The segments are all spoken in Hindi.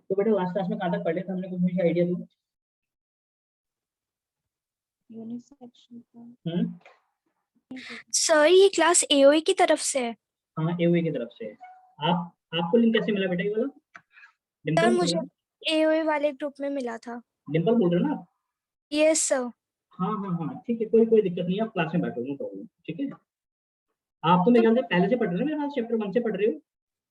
तो बेटा लास्ट क्लास में कहाँ तक पढ़ लिया था हमने, कुछ मुझे आइडिया दो। सर ये क्लास एओई की तरफ से है। हाँ एओई की तरफ से है। आपको लिंक कैसे मिला बेटा ये वाला? सर डिम्पल मुझे एओई वाले ग्रुप में मिला था। डिम्पल बोल रहे हो ना आप? Yes sir. हाँ हाँ हाँ ठीक है, कोई दिक्कत नहीं है, आप क्लास में बैठो, नो प्रॉब्लम, ठीक है। आप तो मेरे ख्याल से पहले से पढ़ रहे हो, मेरे ख्याल चैप्टर 1 से पढ़ रहे हो।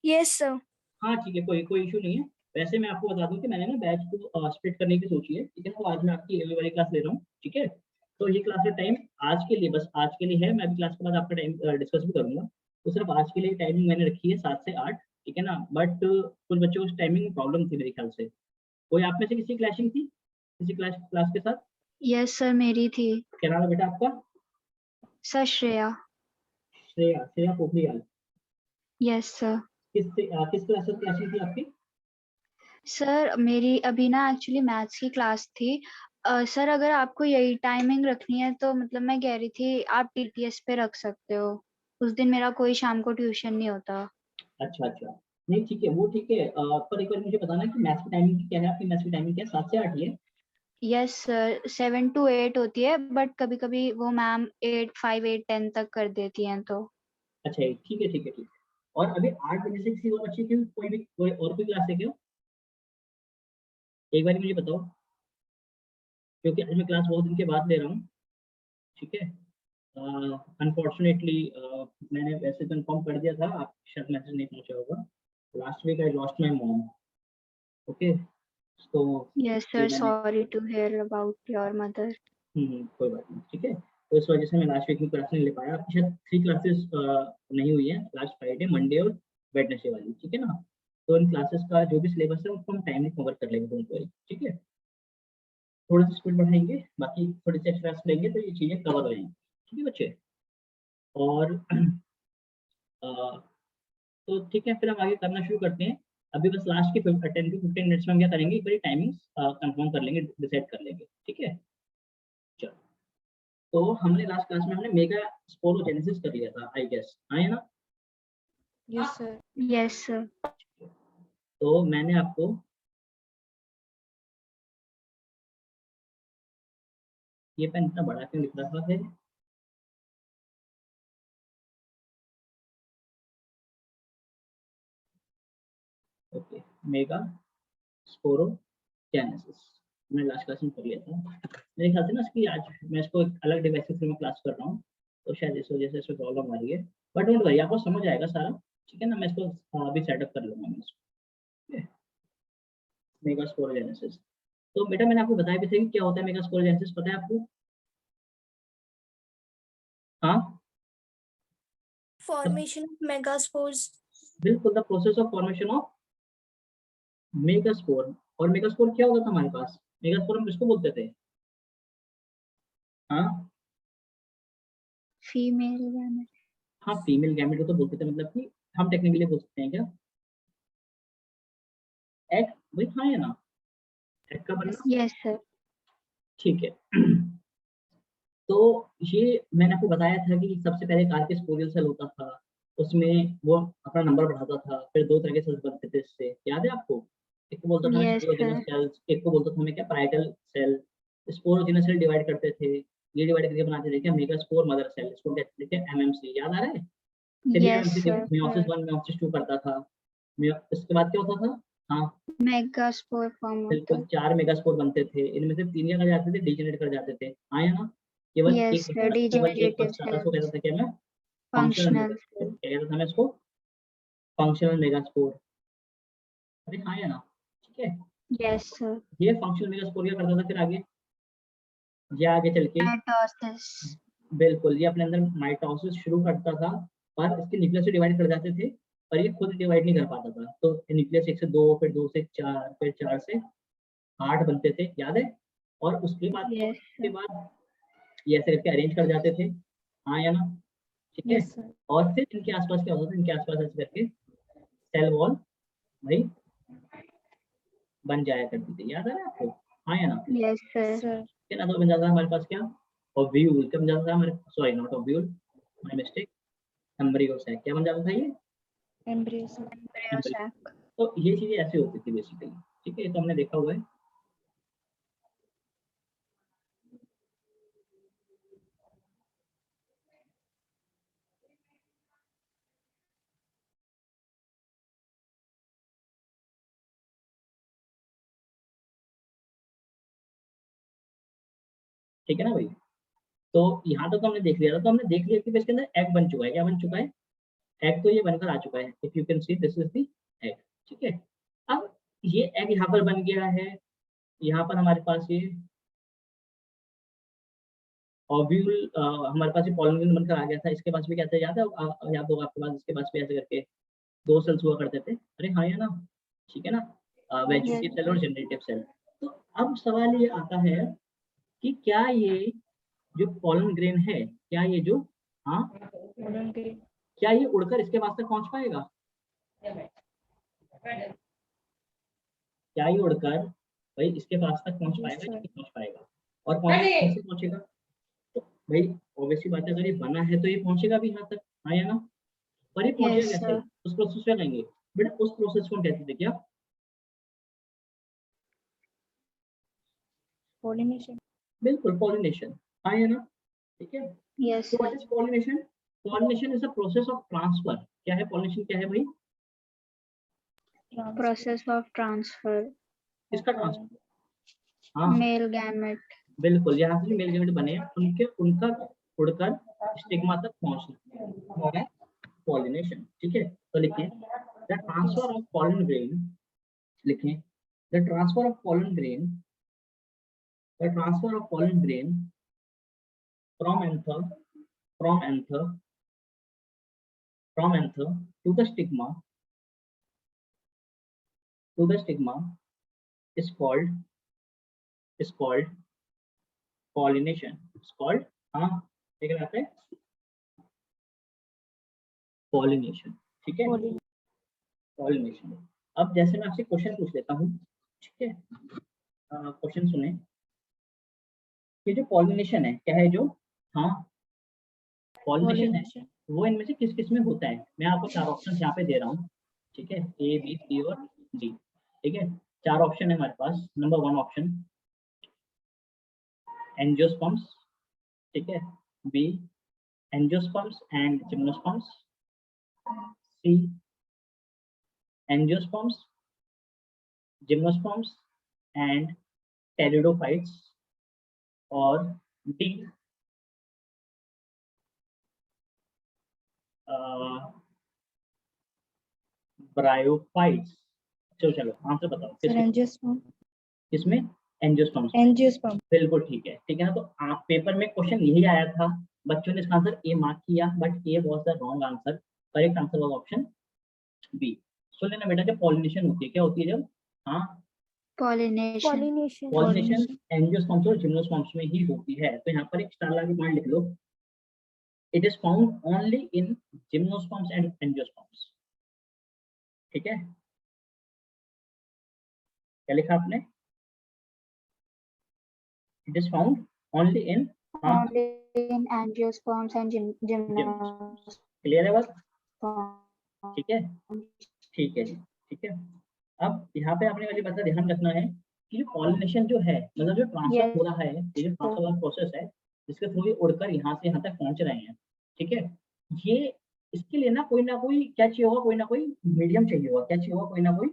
Yes sir. हाँ ठीक है, कोई इशू नहीं है। वैसे मैं आपको बता दूं कि मैंने ना बैच को स्प्लिट करने की सोची है, ठीक है ना। तो आज मैं आपकी एओई वाली क्लास ले रहा हूँ, ठीक है। तो ये क्लास का टाइम आज के लिए, बस आज के लिए है। मैं अभी क्लास के बाद आपका टाइम डिस्कस भी करूंगा। तो सिर्फ आज के लिए टाइमिंग मैंने रखी है 7 से 8, ठीक है ना। बट कुछ बच्चों को टाइमिंग में प्रॉब्लम थी मेरे ख्याल से। कोई आप में से किसी क्लैशिंग थी किसी क्लास के साथ? यस सर मेरी थी। क्या नाम है बेटा आपका? Sir Shreya. Shreya Pokhriyal. Yes sir. किस क्लास से क्लैशिंग थी आपकी? सर मेरी अभी ना एक्चुअली मैथ्स की क्लास थी। सर अगर आपको यही टाइमिंग रखनी है तो मतलब मैं कह रही थी आप टीटीएस पे रख सकते हो। उस दिन मेरा कोई शाम को ट्यूशन नहीं होता। अच्छा अच्छा, नहीं ठीक है, वो ठीक है। पर एक बार मुझे बताना कि मैथ्स की टाइमिंग क्या है आपकी? मैथ्स की टाइमिंग क्या है? 7 से 8 ही है? यस सर 7 to 8 होती है बट कभी कभी वो मैम 8, 5, 8, 10 तक कर देती हैं तो। अच्छा ठीक है ठीक है ठीक है। और अभी 8 बजे से किसी और बच्चे की कोई और कोई क्लास है क्या? एक बार मुझे बताओ, क्योंकि आज मैं क्लास बहुत दिन के बाद ले रहा हूँ, ठीक है। अनफॉर्चुनेटली मैंने वैसे कंफर्म कर दिया था, आप शायद मैसेज नहीं पहुंचा होगा। Last week I lost my mom, okay. तो यस ये सर मैंने sorry to hear about your mother. कोई बात नहीं, ठीक है। तो इस वजह से मैं लास्ट वीक में क्लास नहीं ले पाया। आपकी शायद 3 क्लासेस नहीं हुई है, लास्ट फ्राइडे, मंडे और वेडनेसडे वाली, ठीक है ना। तो इन क्लासेस का जो भी सिलेबस है उसको हम टाइमली कवर कर लेंगे, डोंट वरी, ठीक है। थोड़ा सा स्पीड बढ़ाएंगे, बाकी थोड़ी सी एक्स्ट्रा लेंगे तो ये चीज़ें कवर हो जाएंगी, ठीक है बच्चे। और अ, तो ठीक है, फिर हम आगे करना शुरू करते हैं। अभी बस लास्ट के 10 to 15 मिनट्स में हम क्या करेंगे, एक बार टाइमिंग्स कंफर्म कर लेंगे, डिसाइड कर लेंगे, ठीक है। चलो, तो हमने लास्ट क्लास में हमने मेगा स्पोरोजेनेसिस कर लिया था, आई गेस, हाँ है ना। Yes sir. Yes sir. तो मैंने आपको ये पेन इतना बड़ा क्यों लिख रखा है? ओके, मेगा स्पोरोजेनेसिस मैंने लास्ट क्लास में कर लिया था मेरे ख्याल से ना। इसकी आज मैं इसको एक अलग डिवाइस से मैं क्लास कर रहा हूँ, तो शायद इस वजह से इसमें प्रॉब्लम आ रही है। बट डोंट वरी, आपको समझ आएगा सारा, ठीक है ना। मैं इसको अभी सेटअप कर लूंगा मैं इसको, मेगा स्पोरोजेनेसिस। तो बेटा मैंने आपको बताया भी था कि क्या होता है मेगा स्पोरोजेनेसिस, पता है आपको? हाँ फॉर्मेशन ऑफ मेगास्पोर्स। बिल्कुल, the process of formation of megaspore. और मेगास्पोर क्या होता था हमारे पास? मेगास्पोर हम किसको बोलते थे? हाँ फीमेल गैमेट। हाँ, फीमेल गैमेट को तो बोलते थे, मतलब कि हम टेक्निकली बोल सकते हैं क्या, एग? भाई हाँ या ना, एग का बनना, यस सर। ठीक है। तो ये मैंने आपको बताया था कि सबसे पहले कार के स्पोरियल सेल होता था, उसमें वो अपना नंबर बढ़ाता था, फिर 2 तरह के सेल्स बनते थे इससे, याद है आपको? एक को बोलता था यस स्पोरोजेनस सर। सेल्स, एक को बोलता था हमें क्या, पाराइटल सेल। स्पोरोजेनस सेल डिवाइड करते थे, ये डिवाइड करके बनाते थे क्या, मेगास्पोर मदर सेल, इसको कहते थे एमएमसी, याद आ रहा है? फिर ये yes MMC sir. Meiosis 1 meiosis 2 करता था। इसके बाद क्या होता था? हाँ मेगास्पोर फॉर्म होता बिल्कुल, है। 4 मेगास्पोर बनते थे, इनमें से 3 क्या कर जाते थे, डीजेनरेट कर जाते थे, हाँ या ना। केवल यस एक सर बचा, केवल एक डिजेनरेटिव बचता था, उसको कहता सेल्स। था क्या मैं, फंक्शनल फंक्शनल मेगास्पोर, सेल। क्या कहता था मैं इसको, फंक्शनल मेगास्पोर। अरे हाँ या ना, ठीक है। Yes sir. ये फंक्शनल मेगास्पोर क्या करता था फिर आगे, ये आगे चल के, माइटोसिस। बिल्कुल ये अपने अंदर माइटोसिस शुरू करता था, पर इसके न्यूक्लियस से डिवाइड कर जाते थे, पर ये खुद डिवाइड नहीं कर पाता था। तो न्यूक्लियस 1 से 2, फिर 2 से 4, फिर 4 से 8 बनते थे, याद है? और उसके बाद यस के सर। बाद ये ऐसे करके अरेंज कर जाते थे, हाँ या ना, ठीक है। Yes sir. और फिर इनके आसपास क्या होता था, इनके आसपास ऐसे करके सेल वॉल भाई बन जाया करती थी, याद है ना आपको, हाँ या ना? Yes sir. क्या ना, तो बन जाता था हमारे पास क्या, ओव्यूल, क्या बन जाता था हमारे, sorry not ovule, my mistake, embryo sac, क्या बन जाता था ये, एम्ब्रियो एम्ब्रियो। सैक। तो ये चीजें ऐसी होती थी बेसिकली, ठीक है, ये तो हमने देखा हुआ है। ठीक है ना भाई, तो यहाँ तक तो हमने देख लिया था, तो हमने देख लिया कि इसके अंदर एग बन चुका है। क्या बन चुका है? एग तो ये बनकर आ चुका है। If you can see this is the egg. ठीक है, अब ये एग यहाँ पर बन गया है। यहाँ पर हमारे पास ये ओव्यूल, हमारे पास ये पॉलिन बनकर आ गया था। इसके पास भी क्या था याद है? याद होगा आपके पास, इसके पास भी ऐसे करके 2 सेल्स हुआ करते थे। अरे हाँ या ना? ठीक है ना, वेजिटेटिव सेल और जनरेटिव सेल। तो अब सवाल ये आता है कि क्या ये जो पॉलन ग्रेन है, क्या ये जो, हाँ, क्या ये उड़कर इसके पास तक पहुंच पाएगा? क्या ये उड़कर भाई इसके पास तक पहुंच पाएगा या नहीं पहुंच पाएगा? और कैसे पहुंचेगा? तो भाई ऑब्वियसली बात है, अगर ये बना है तो ये पहुंचेगा भी यहाँ तक, हाँ या ना? पर ये पहुंचेगा Yes, कैसे? sir. उस प्रोसेस में कहेंगे बेटा, उस प्रोसेस को कहते थे क्या? पॉलिनेशन। बिल्कुल, पॉलिनेशन। हाँ या ना? ठीक है, Yes, तो sir. What is pollination? Pollination is a process of transfer. क्या है पॉलिनेशन? क्या है भाई? Process of transfer. किसका ट्रांसफर? हाँ, Male gamete. बिल्कुल, यहाँ से मेल गेमेट बने उनके, उनका उड़कर स्टिग्मा तक पहुंचना, वो है पॉलिनेशन। ठीक है, तो लिखिए the transfer of pollen grain, लिखें the transfer of pollen grain, the transfer of pollen grain from anther, from anther, from anther to the stigma, to the stigma is called, is called pollination, is called, हाँ ठीक है, आते हैं pollination। ठीक है, pollination। अब जैसे मैं आपसे क्वेश्चन पूछ लेता हूँ, ठीक है, क्वेश्चन सुने कि जो पॉलिनेशन है क्या है? जो, हाँ, पॉलिनेशन है वो इनमें से किस किस में होता है? मैं आपको 4 ऑप्शन यहाँ पे दे रहा हूँ। ठीक है, ए बी सी और डी। ठीक है, 4 ऑप्शन है हमारे पास। नंबर 1 ऑप्शन एंजियोस्पर्म्स, ठीक है, B angiosperms and gymnosperms, C angiosperms, gymnosperms and pteridophytes, और डी ब्रायोफाइट्स। चलो आंसर बताओ किसमें? एंजियोस्पर्म्स। एंजियोस्पर्म। बिल्कुल ठीक है, ठीक है ना। तो आप पेपर में क्वेश्चन यही आया था, बच्चों ने इसका आंसर ए मार्क किया, but A was the wrong answer. Correct answer was option B. सुन लेना बेटा, जब पॉलिनेशन होती है क्या होती है? जब, हाँ, Pollination. पॉलिनेशन एंजियोस्पर्म्स और जिम्नोस्पर्म्स में ही होती है। तो यहाँ पर एक स्टार लगा के पॉइंट लिख लो, it is found only in gymnosperms and angiosperms. ठीक है, क्या लिखा आपने? It is found only in, हाँ, Only in angiosperms and gymnosperms. Clear है बात? gymnosperms. ठीक है, ठीक है जी, ठीक है। अब यहाँ पे आपने वाली बात का ध्यान रखना है कि पॉलिनेशन जो है, मतलब जो ट्रांसफर हो Yes, रहा है, ये जो sir. ट्रांसफर वाला प्रोसेस है, जिसके थ्रू ये उड़कर यहाँ से यहाँ तक पहुंच रहे हैं, ठीक है, ये, इसके लिए ना कोई क्या चाहिए होगा? कोई ना कोई मीडियम चाहिए होगा। क्या चाहिए होगा? कोई ना कोई,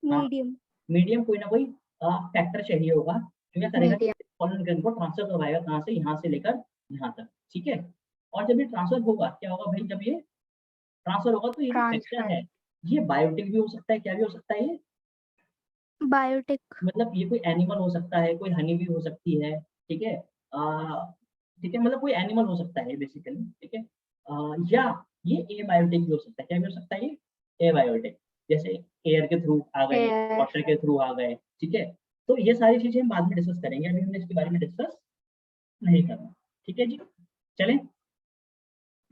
हाँ, मीडियम। मीडियम, कोई ना कोई फैक्टर चाहिए होगा जो क्या करेगा कि Medium. पॉलन ग्रेन को ट्रांसफर करवाएगा, कहाँ से? यहाँ से लेकर यहाँ तक। ठीक है, और जब ये ट्रांसफर होगा, क्या होगा भाई? जब ये ट्रांसफर होगा तो ये जो फैक्टर Transfer. है, ये बायोटिक भी हो सकता है। क्या भी हो सकता है ये? बायोटिक। मतलब ये कोई एनिमल हो सकता है, कोई हनी भी हो सकती है। ठीक है, ठीक है, मतलब कोई एनिमल हो सकता है बेसिकली। ठीक है, या ये एबायोटिक भी हो सकता है। क्या भी हो सकता है? ये एबायोटिक, जैसे एयर के थ्रू आ गए, Air. वाटर के थ्रू आ गए। ठीक है, तो ये सारी चीजें हम बाद में डिस्कस करेंगे, अभी हमने इसके बारे में डिस्कस नहीं करना। ठीक है जी, चलें।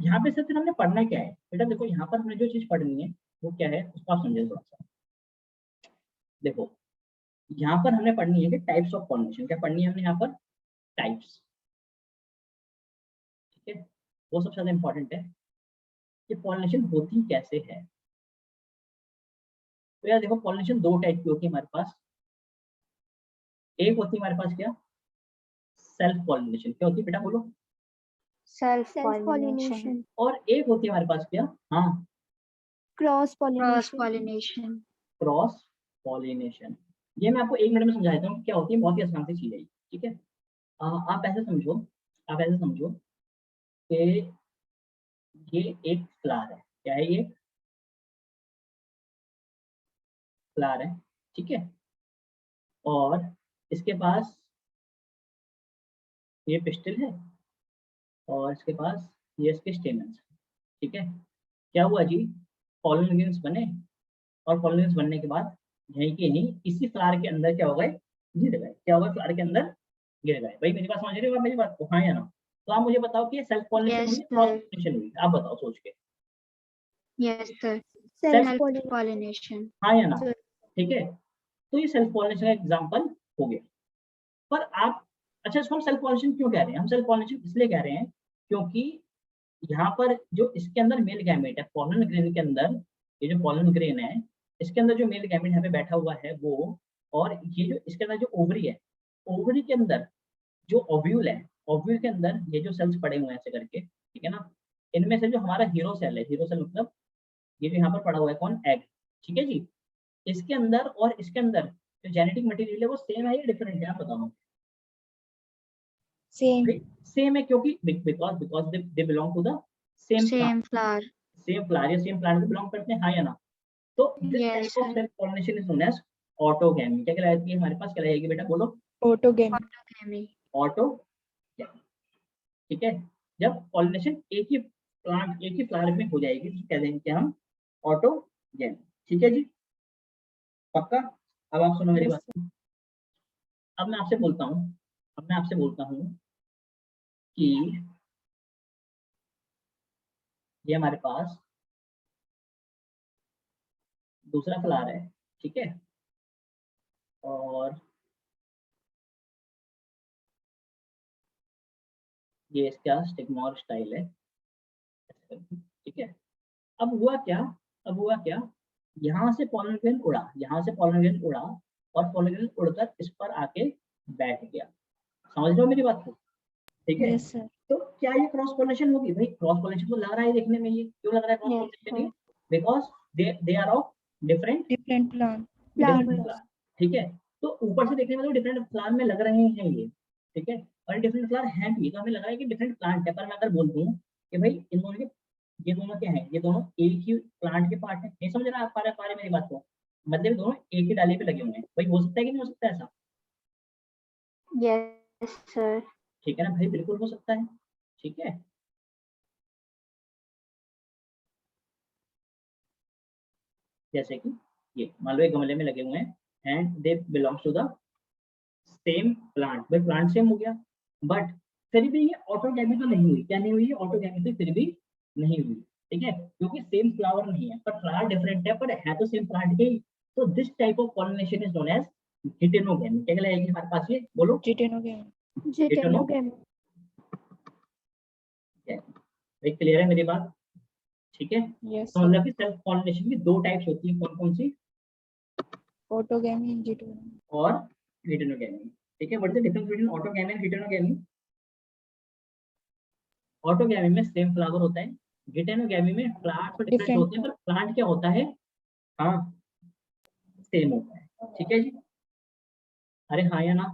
यहाँ पे सिर्फ हमने पढ़ना क्या है बेटा? देखो यहाँ पर हमने जो चीज पढ़नी है वो क्या है, उसको आप समझे थोड़ा सा। देखो यहाँ पर हमने पढ़नी है कि टाइप्स ऑफ पॉलिनेशन। क्या पढ़नी है हमने यहाँ पर? टाइप्स। ठीक है, वो सबसे ज्यादा इंपॉर्टेंट है कि पॉलिनेशन होती कैसे है। तो यार देखो पॉलिनेशन दो टाइप की होती है हमारे पास। एक होती है हमारे पास क्या, सेल्फ पॉलिनेशन। क्या होती है बेटा बोलो? सेल्फ सेल्फ पॉलिनेशन, पॉलिनेशन, और एक होती है हमारे पास क्या, हाँ, cross cross pollination. Pollination. Cross pollination. ये मैं आपको एक मिनट में समझा देता हूँ क्या होती है, बहुत ही आसान सी चीज है ये, ठीक है। आप ऐसे समझो, आप ऐसे समझो कि ये एक फ्लावर है। क्या है ये? फ्लावर है, ठीक है। और इसके पास ये पिस्टिल है और इसके पास ये इसके स्टेमन्स, ठीक है। क्या हुआ जी, पॉलन ग्रेन्स बने, और पॉलन ग्रेन्स बनने के बाद यहीं के यहीं इसी फ्लावर के अंदर क्या हो गए, गिर गए। क्या होगा, फ्लावर के अंदर गिर गए। भाई मेरी बात समझ रहे हो आप, मेरी बात को, हाँ या ना? तो आप मुझे बताओ कि ये सेल्फ पॉलिनेशन यस हुई, क्रॉस सर, पॉलिनेशन हुई, आप बताओ सोच के। Yes sir, self self, self pollination. हाँ या ना? सर, ठीक है, तो ये सेल्फ पॉलिनेशन का एग्जाम्पल हो गया। पर आप, अच्छा इसको हम सेल्फ पॉलिनेशन क्यों कह रहे हैं? हम सेल्फ पॉलिनेशन इसलिए कह रहे हैं क्योंकि यहाँ पर जो इसके अंदर मेल गैमेट है, पॉलन ग्रेन के अंदर, ये जो पॉलन ग्रेन है, इसके अंदर जो मेल गैमेट यहाँ पे बैठा हुआ है वो, और ये जो इसके अंदर जो ओवरी है, ओवरी के अंदर जो ओव्यूल है, ओव्यूल के अंदर ये जो सेल्स पड़े हुए हैं ऐसे करके, ठीक है ना, इनमें से जो हमारा हीरो सेल है, हीरो सेल मतलब ये जो यहाँ पर पड़ा हुआ है कौन, एग, ठीक है जी। इसके अंदर और इसके अंदर जो जेनेटिक मटेरियल है वो सेम है या डिफरेंट है, आप बताओ। सेम। सेम है, क्योंकि because because they belong to the same plant, same flower. Same flower या सेम प्लांट को बिलोंग करते हैं, हाँ या ना? तो this yes type of sir, self pollination is known as autogamy. क्या कहलाती है हमारे पास, क्या रहेगी बेटा बोलो? ऑटोगेमी। ऑटोगेमी। ऑटो, ठीक है। जब पॉलिनेशन एक ही फ्लावर में हो जाएगी तो कह देंगे कि हम ऑटोगैमी, ठीक है जी, पक्का। अब आप सुनो मेरी यस बात। अब मैं आपसे बोलता हूँ, अब मैं आपसे बोलता हूँ कि ये हमारे पास दूसरा फ्लावर है, ठीक है, और ये इसका स्टिग्मा और स्टाइल है, ठीक है। अब हुआ क्या, अब हुआ क्या, यहाँ से पॉलन ग्रेन उड़ा, यहाँ से पॉलन ग्रेन उड़ा, और पॉलन ग्रेन उड़कर इस पर आके बैठ गया। समझ लो मेरी बात को, ठीक है। Yes sir. तो क्या ये क्रॉस पॉलिनेशन होगी? भाई क्रॉस पॉलिनेशन तो लग रहा है देखने में, ये क्यों लग रहा है क्रॉस यस पॉलिनेशन? सर। ये because they are of different different plant. Different plant. Flower, ठीक है। तो ऊपर से देखने में तो डिफरेंट फ्लावर में लग रहे हैं ये, ठीक है, और डिफरेंट फ्लावर हैं भी, तो हमें लगा है कि डिफरेंट प्लांट है। पर मैं अगर बोल दूं कि भाई इन दोनों के, ये दोनों क्या है, ये दोनों एक ही प्लांट के पार्ट है, नहीं समझ रहा आप पा रहे मेरी बात को? मतलब दोनों एक ही डाली पे लगे हुए हैं, भाई हो सकता है कि नहीं हो सकता ऐसा? Yes sir. ठीक है ना भाई, बिल्कुल हो सकता है, ठीक है। जैसे कि ये मान लो एक गमले में लगे हुए हैं and they belongs to the same plant, भाई प्लांट सेम हो गया, बट फिर भी ये ऑटोगैमी तो नहीं हुई। क्या नहीं हुई? ऑटोगैमी तो फिर भी नहीं हुई, ठीक है, क्योंकि सेम फ्लावर नहीं है, पर फ्लावर डिफरेंट है, पर है तो सेम प्लांट के ही। तो this type of pollination is known as geitonogamy. क्या कहलाएगी हमारे पास ये, बोलो? जिटेनोगेमी। हिटेनो, जिटेनोगेमी। भाई क्लियर है मेरी बात? ठीक है, यस तो सर। मतलब कि सेल्फ पॉलिनेशन की दो टाइप्स होती है, कौन कौन सी? Autogamy, geitonogamy. और हिटेनोगैमी, ठीक है। What is the difference between autogamy and geitonogamy? Autogamy में सेम फ्लावर होता है, गिटेनोगैमी में फ्लावर तो डिफरेंट डिफरेंट होते हैं, पर प्लांट क्या होता है, हाँ, सेम होता है, ठीक है जी। अरे हाँ या ना?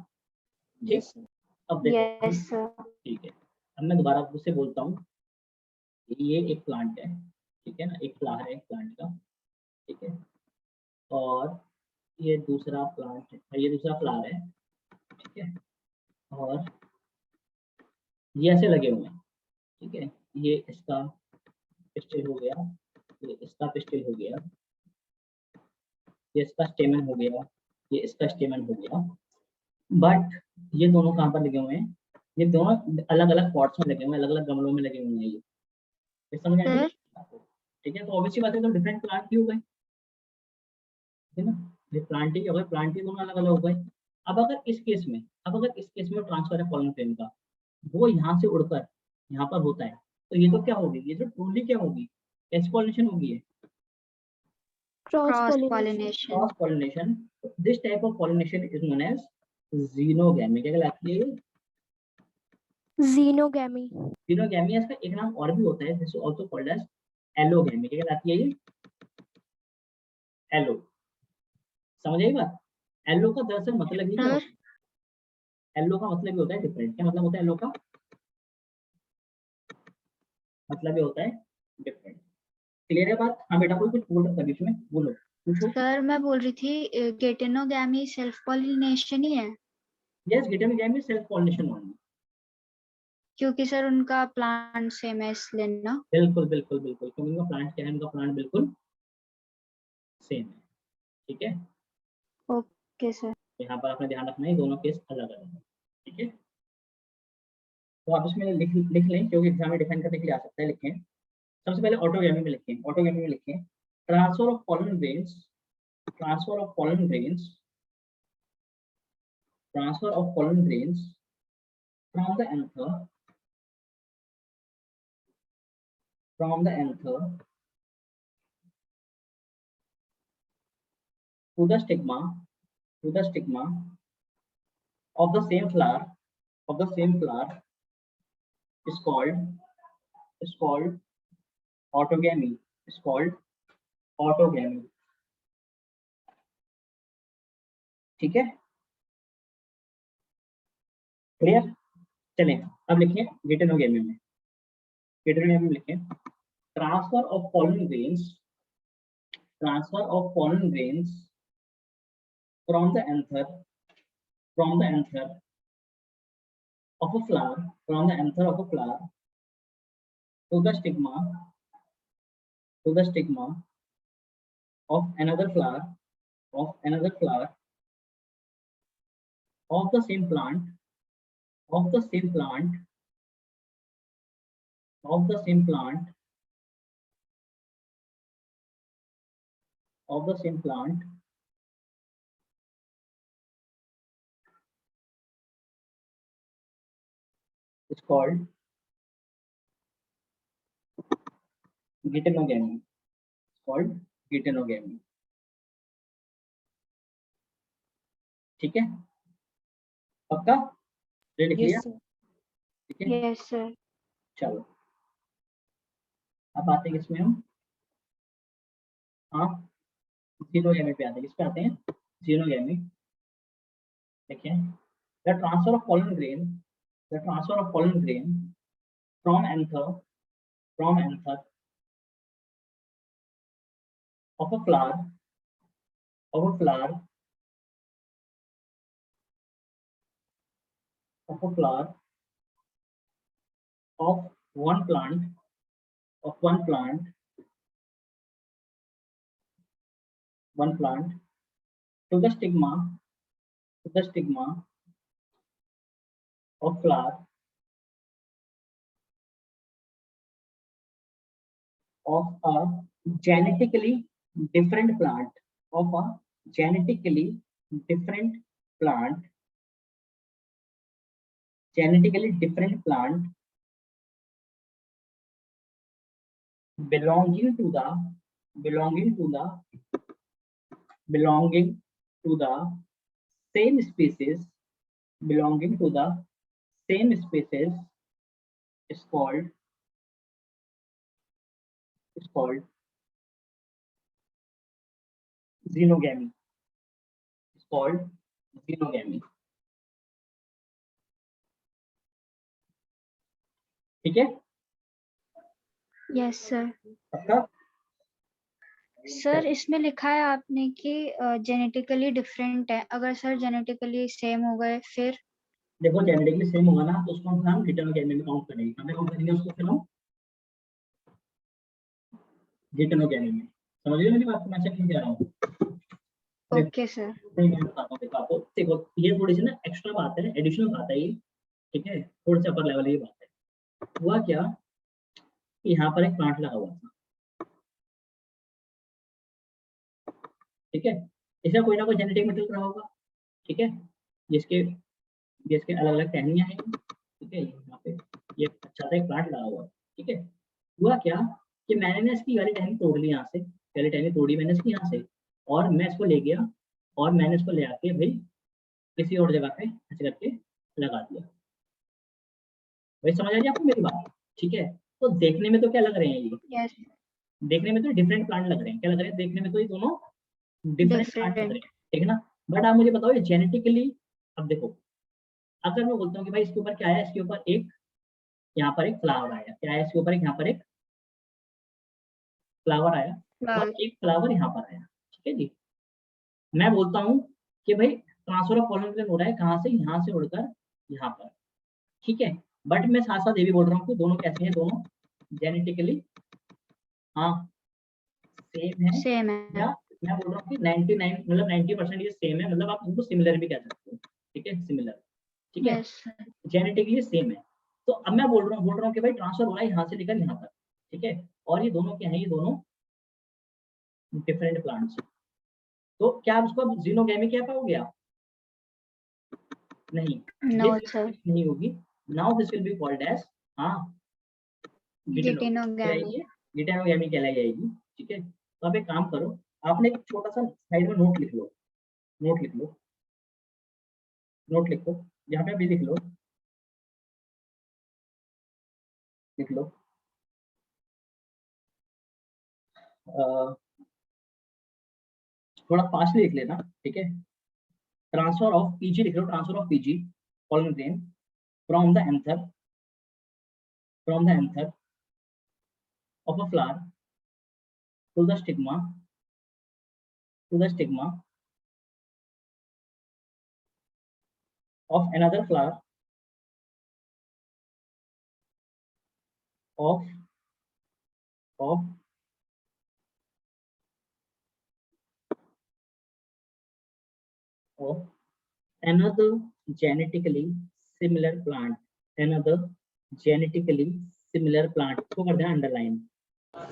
ठीक। Yes sir. अब देखो यस सर। ठीक है, अब मैं दोबारा आपसे बोलता हूँ, ये एक प्लांट है, ठीक है ना, एक फ्लावर है प्लांट का, ठीक है, और ये दूसरा प्लांट है, ये दूसरा फ्लावर है, ठीक है, और ये ऐसे लगे हुए हैं, ठीक है। ये इसका पिस्टिल हो गया, ये इसका पिस्टिल हो गया, ये इसका स्टेमन हो गया, ये इसका स्टेमन हो गया, बट ये दोनों कहाँ पर लगे हुए हैं? ये दोनों अलग अलग पॉट्स में लगे हुए हैं, अलग अलग गमलों में लगे हुए हैं, ये समझ आ रही है सर, आपको? ठीक है, तो ऑब्वियसली बात है, तो डिफरेंट प्लांट ही हो गए, है ना, ये प्लांट ही हो गए, प्लांट ही दोनों अलग अलग हो गए। अब अगर इस केस में, अब अगर इस केस में ट्रांसफर है पॉलन ग्रेन का, वो यहाँ से उड़कर यहाँ पर होता है, तो ये तो क्या होगी, ये जो ट्रूली क्या होगी, कैसी पॉलिनेशन होगी ये? Cross cross pollination, pollination. Cross pollination, this type of pollination is known as xenogamy. क्या कहलाती है ये? Xenogamy, xenogamy. इसका एक नाम और भी होता है, this is also called as allogamy. क्या कहलाती है ये? एलो। समझ आई बात? एलो का दरअसल मतलब ही क्या होता सर है? एलो का मतलब ही होता है डिफरेंट। क्या मतलब होता है एलो का? मतलब ये होता है डिफरेंट। क्लियर है बात? हाँ बेटा, कोई कुछ बोल रहा था बीच में, बोलो, पूछो। सर मैं बोल रही थी गेटेनोगैमी सेल्फ पॉलिनेशन ही है, yes, xenogamy self pollination only. क्योंकि सर उनका प्लांट सेम है इसलिए ना। बिल्कुल बिल्कुल बिल्कुल, क्योंकि उनका प्लांट क्या है? उनका प्लांट बिल्कुल सेम है। ठीक है, ओके सर। यहाँ पर आपने ध्यान रखना है, दोनों केस अलग अलग है। ठीक है, तो आप इसमें लिख लिख लें, क्योंकि एग्जाम में डिफाइन करने के लिए आ सकता है, लिखें। सबसे पहले ऑटोगैमी में लिखें। ऑटोगैमी में लिखें transfer of pollen grains, transfer of pollen grains, transfer of pollen grains from the anther, from the anther to the stigma, to the stigma of the same flower, of the same flower is called autogamy, is called autogamy. ठीक है, क्लियर? चलें अब लिखें गेटेनोगैमी में। गेटेनोगैमी में लिखें transfer of pollen grains, transfer of pollen grains from the anther, from the anther of a flower, from the anther of a flower to the stigma, to the stigma of another flower, of another flower of the same plant, of the same plant, of the same plant, of the same plant is called geitonogamy. It's called geitonogamy. ठीक है, पक्का? रेडी? Yes clear? सर, ठीक है, यस सर। चलो अब आते हैं किसमें हम? हाँ, जीनोगैमी पे आते हैं। किस पे आते हैं? जीनोगैमी। देखिए the transfer of pollen grain, the transfer of pollen grain from anther, from anther of a flower, of a flower, of a flower of one plant, of one plant, one plant to the stigma, to the stigma of flower of a genetically different plant, of a genetically different plant, genetically different plant belonging to the, belonging to the, belonging to the same species, belonging to the same species is called, is called xenogamy, is called xenogamy. ठीक है, यस सर। पक्का? सर इसमें लिखा है आपने कि जेनेटिकली डिफरेंट है, अगर सर जेनेटिकली सेम हो गए फिर? देखो जेनेटिकली सेम होगा ना, तो उसको हम geitonogamy में काउंट करेंगे। कहाँ पे काउंट करेंगे उसको? फिर हम geitonogamy में। समझ रहे हो मेरी बात को? मैं अच्छा क्यों कह रहा हूँ? Okay sir. नहीं, मैं बताता हूँ देखो आपको। देखो ये थोड़ी सी ना एक्स्ट्रा बात है, एडिशनल बात है ये। ठीक है, थोड़ी सी अपर लेवल ये बात है। हुआ क्या कि यहाँ पर एक प्लांट लगा हुआ था। ठीक है, इसका कोई ना कोई जेनेटिक मटेरियल रहा होगा। ठीक है, जिसके जिसके अलग अलग टहनियाँ हैं। ठीक है, यहाँ पे ये अच्छा सा एक प्लांट लगा हुआ है। ठीक है, हुआ क्या कि मैंने ना इसकी वाली टहनी तोड़ ली यहाँ से। पहले टाइम तोड़ी मैंने इसकी यहाँ से, और मैं इसको ले गया और मैंने इसको ले आके भाई किसी और जगह पे ऐसे करके लगा दिया। भाई समझ आ रही है आपको मेरी बात? ठीक है, तो देखने में तो क्या लग रहे हैं ये, यस देखने में तो डिफरेंट प्लांट लग रहे हैं, क्या लग रहे हैं देखने में, तो ये दोनों डिफरेंट प्लांट लग रहे डिफरेंट हैं, ठीक है ना। बट आप मुझे बताओ ये जेनेटिकली, अब देखो अगर मैं बोलता हूँ कि भाई इसके ऊपर क्या है, इसके ऊपर एक यहाँ पर एक फ्लावर आया, क्या है इसके ऊपर एक यहाँ पर एक फ्लावर आया और एक फ्लावर यहाँ पर आया, ठीक है जी। मैं बोलता हूँ कि भाई ट्रांसफर ऑफ पॉलन हो रहा है कहाँ से, यहाँ से उड़कर यहाँ पर, ठीक है। बट मैं साथ साथ ये भी बोल रहा हूँ कि दोनों कैसे हैं, दोनों जेनेटिकली हाँ सेम है, सेम या है। मैं बोल रहा हूँ कि 99 मतलब 90% ये सेम है, मतलब आप इनको सिमिलर भी कह सकते हो, ठीक है, सिमिलर, ठीक है, यस जेनेटिकली सेम है। तो अब मैं बोल रहा हूँ कि भाई ट्रांसफर हो रहा है यहाँ से लेकर यहाँ तक, ठीक है, और ये दोनों क्या है, ये दोनों डिफरेंट प्लांट्स। तो क्या आप उसको अब जीनोगैमी कह पाओगे आप? नहीं, नो ये सर। नहीं होगी। Now this will be called as हाँ गिटिनोगैमी। गिटेनोगैमी कहलाई जाएगी, ठीक है। तो आप एक काम करो, आपने एक छोटा सा साइड में नोट लिख लो, नोट लिख लो, नोट लिखो, यहाँ पे भी लिख लो, लिख लो। थोड़ा फास्ट लिख लेना, ठीक है। ट्रांसफर ऑफ पीजी लिख लो, transfer of PG pollen grain from the anther, from the anther of a flower to the stigma, to the stigma of another flower of of of another genetically similar plant, another genetically similar plant को कर देना अंडरलाइन।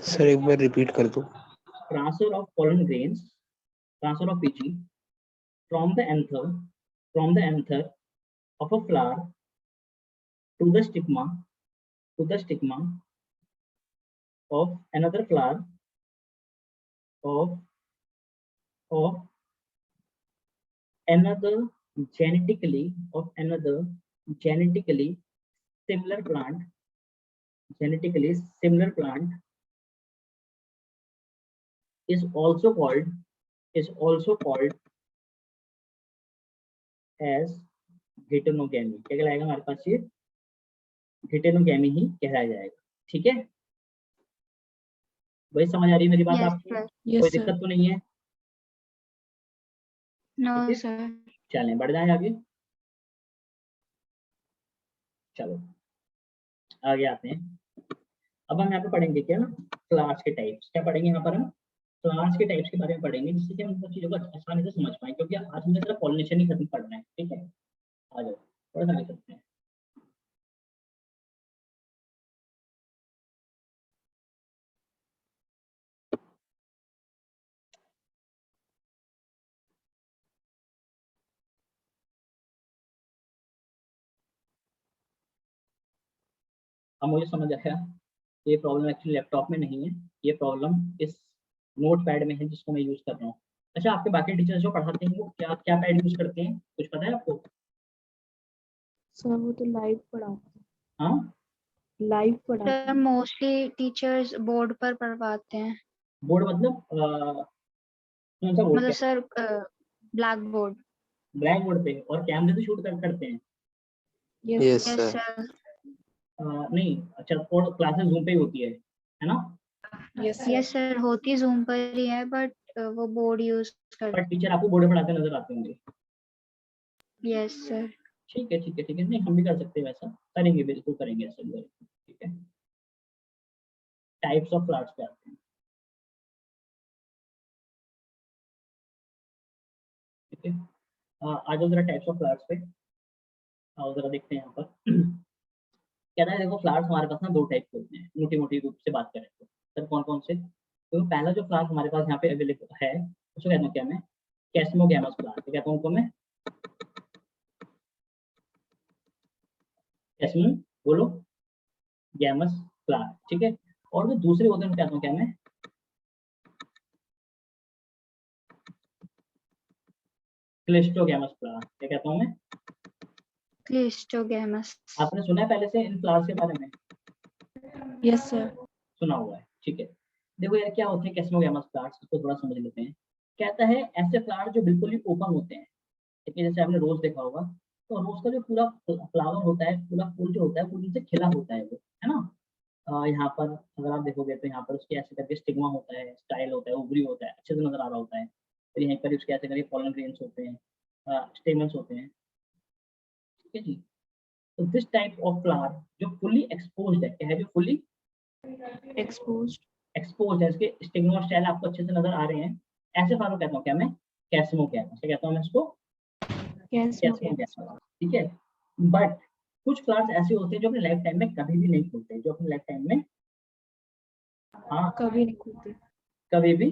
सर एक बार रिपीट कर दो। Transfer of pollen grains, transfer of PG from the anther, from the anther of a flower to the stigma, to the stigma of another flower of another genetically similar plant, genetically similar plant is also called as गिटेनोगैमी। क्या कहलाएगा हमारे पास, ये गिटेनोगैमी ही कहलाया जाएगा, ठीक है। वही समझ आ रही है मेरी बात यस आपको? सर। कोई यस सर। दिक्कत तो नहीं है? नो ठीक है, सर। चलें बढ़ जाएं आगे। चलो आगे आते हैं। अब हम यहाँ पे पढ़ेंगे क्या ना, क्लास के टाइप्स। क्या पढ़ेंगे यहाँ पर हम? क्लास के टाइप्स के बारे में पढ़ेंगे, जिससे कि हम इन चीजों को आसानी से समझ पाएं, क्योंकि आज हमें सिर्फ पॉलिनेशन ही खत्म पढ़ना है, ठीक है। आ जाओ थोड़ा सा आगे चलते हैं। अब मुझे समझ आया, ये प्रॉब्लम एक्चुअली लैपटॉप में नहीं है, ये प्रॉब्लम इस नोट पैड में है जिसको मैं यूज कर रहा हूँ। अच्छा, आपके बाकी टीचर्स जो पढ़ाते हैं वो क्या क्या पैड यूज करते हैं, कुछ पता है आपको? सर वो तो लाइव पढ़ाते हैं, हाँ, लाइव पढ़ाते सर हैं। मोस्टली टीचर्स बोर्ड पर पढ़वाते हैं। बोर्ड मतलब कौन सा बोर्ड? मतलब क्या sir black board. Black board पे? और कैमरे से शूट करते हैं? Yes yes yes sir. Sir. नहीं, अच्छा, और क्लासेस जूम पे ही होती है ना? यस यस सर, होती जूम पर ही है, बट वो बोर्ड यूज पर करते टीचर आपको बोर्ड पे पढ़ाते नजर आते होंगे। हैं। Yes sir. ठीक है ठीक है ठीक है, नहीं हम भी कर सकते हैं, वैसा करेंगे, बिल्कुल करेंगे, ऐसा भी करेंगे, ठीक है। टाइप्स ऑफ फ्लावर्स पे आते हैं, ठीक है। आ जाओ जरा टाइप्स ऑफ फ्लावर्स पे, आओ जरा देखते हैं यहाँ पर। कहता है देखो, फ्लावर्स हमारे पास ना दो टाइप के होते हैं, मोटी मोटी रूप से बात करें तो सर कौन कौन से? तो पहला जो फ्लावर हमारे पास यहाँ पे अवेलेबल है उसको कहता हूँ क्या मैं, कैस्मोगैमस फ्लावर। क्या कहता हूँ उनको मैं? कैस्मो, बोलो, गैमस फ्लावर, ठीक है। और जो दूसरे होते हैं उनको कहता हूँ क्या मैं, क्लिस्टोगैमस फ्लावर, क्या कहता हूँ मैं? क्लिस्टोगैमस। आपने सुना है पहले से इन फ्लावर्स के बारे में? Yes sir. सुना हुआ है, ठीक है। देखो यार क्या होते हैं कैस्मोगैमस फ्लावर्स, इसको थोड़ा समझ लेते हैं। कहता है ऐसे फ्लावर जो बिल्कुल ही ओपन होते हैं, ठीक है, जैसे आपने रोज देखा होगा, तो रोज का जो पूरा फ्लावर होता है, पूरा फूल जो होता है वो नीचे खिला होता है वो, है ना। यहाँ पर अगर आप देखोगे तो यहाँ पर उसके ऐसे करके स्टिग्मा होता है, स्टाइल होता है, ओवरी होता है, अच्छे से नजर आ रहा होता है। फिर यहीं पर उसके ऐसे करके पॉलन ग्रेन्स होते हैं, स्टेमन्स होते हैं, ठीक है जी। तो दिस टाइप ऑफ फ्लावर जो फुली एक्सपोज्ड है, क्या है, जो फुली एक्सपोज्ड। एक्सपोज है, इसके स्टिग्मा और स्टाइल आपको अच्छे से नजर आ रहे हैं, ऐसे फ्लावर कहता हूँ क्या मैं? कैस्मोगैमस, क्या कहता हूँ मैं इसको? कैस्मोगैमस। कैस्मोगैमस, ठीक है। बट कुछ फ्लावर्स ऐसे होते हैं जो अपने लाइफ टाइम में कभी भी नहीं खुलते, जो अपने लाइफ टाइम में, हाँ, कभी नहीं खुलते। कभी भी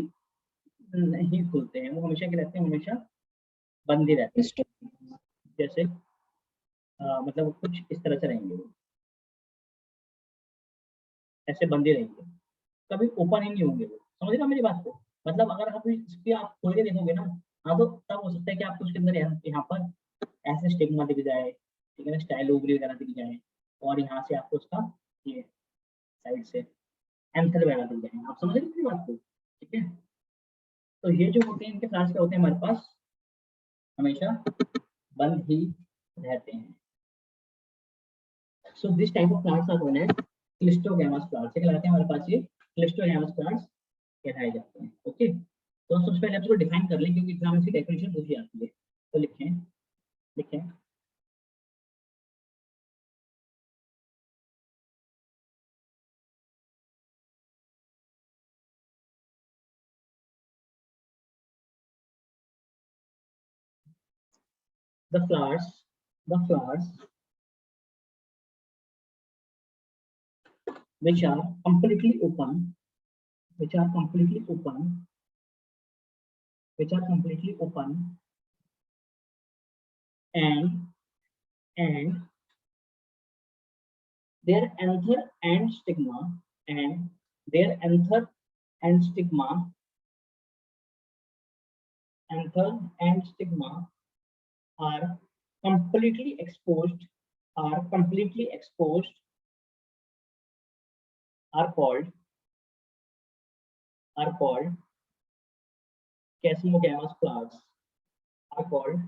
नहीं खुलते हैं, वो हमेशा के रहते हैं, हमेशा बंद ही रहते क्लिस्टो हैं। जैसे मतलब कुछ इस तरह से रहेंगे वो, ऐसे बंद ही रहेंगे, कभी ओपन ही नहीं होंगे वो, समझ रहे हो मेरी बात को? मतलब अगर आप इसकी आप खोल के देखोगे ना, हाँ, तो तब हो सकता है कि आपको उसके अंदर यहाँ पर ऐसे स्टिग्मा दिख जाए, ठीक है ना, स्टाइल ओवरी वगैरह दिख जाए, और यहाँ से आपको उसका ये साइड से एंथर वगैरह दिख जाए, आप समझ रहे हो मेरी बात को? ठीक है। तो ये जो होते हैं इनके फ्लावर्स क्या होते हैं हमारे पास, हमेशा बंद ही रहते हैं। So this type of flowers are known as cleistogamous flowers, क्या कहलाते हैं हमारे पास ये? क्लिस्टोगैमस फ्लावर्स कहलाए जाते हैं। ओके, तो हम सबसे पहले इसको डिफाइन कर लें क्योंकि एग्जाम में डेफिनेशन पूछी जाती है, तो लिखें, लिखें। the flowers the flowers which are completely open, which are completely open, which are completely open, and and their anther and stigma, and their anther and stigma, anther and stigma are completely exposed, are completely exposed, are called, are called Casmogamous flowers, are called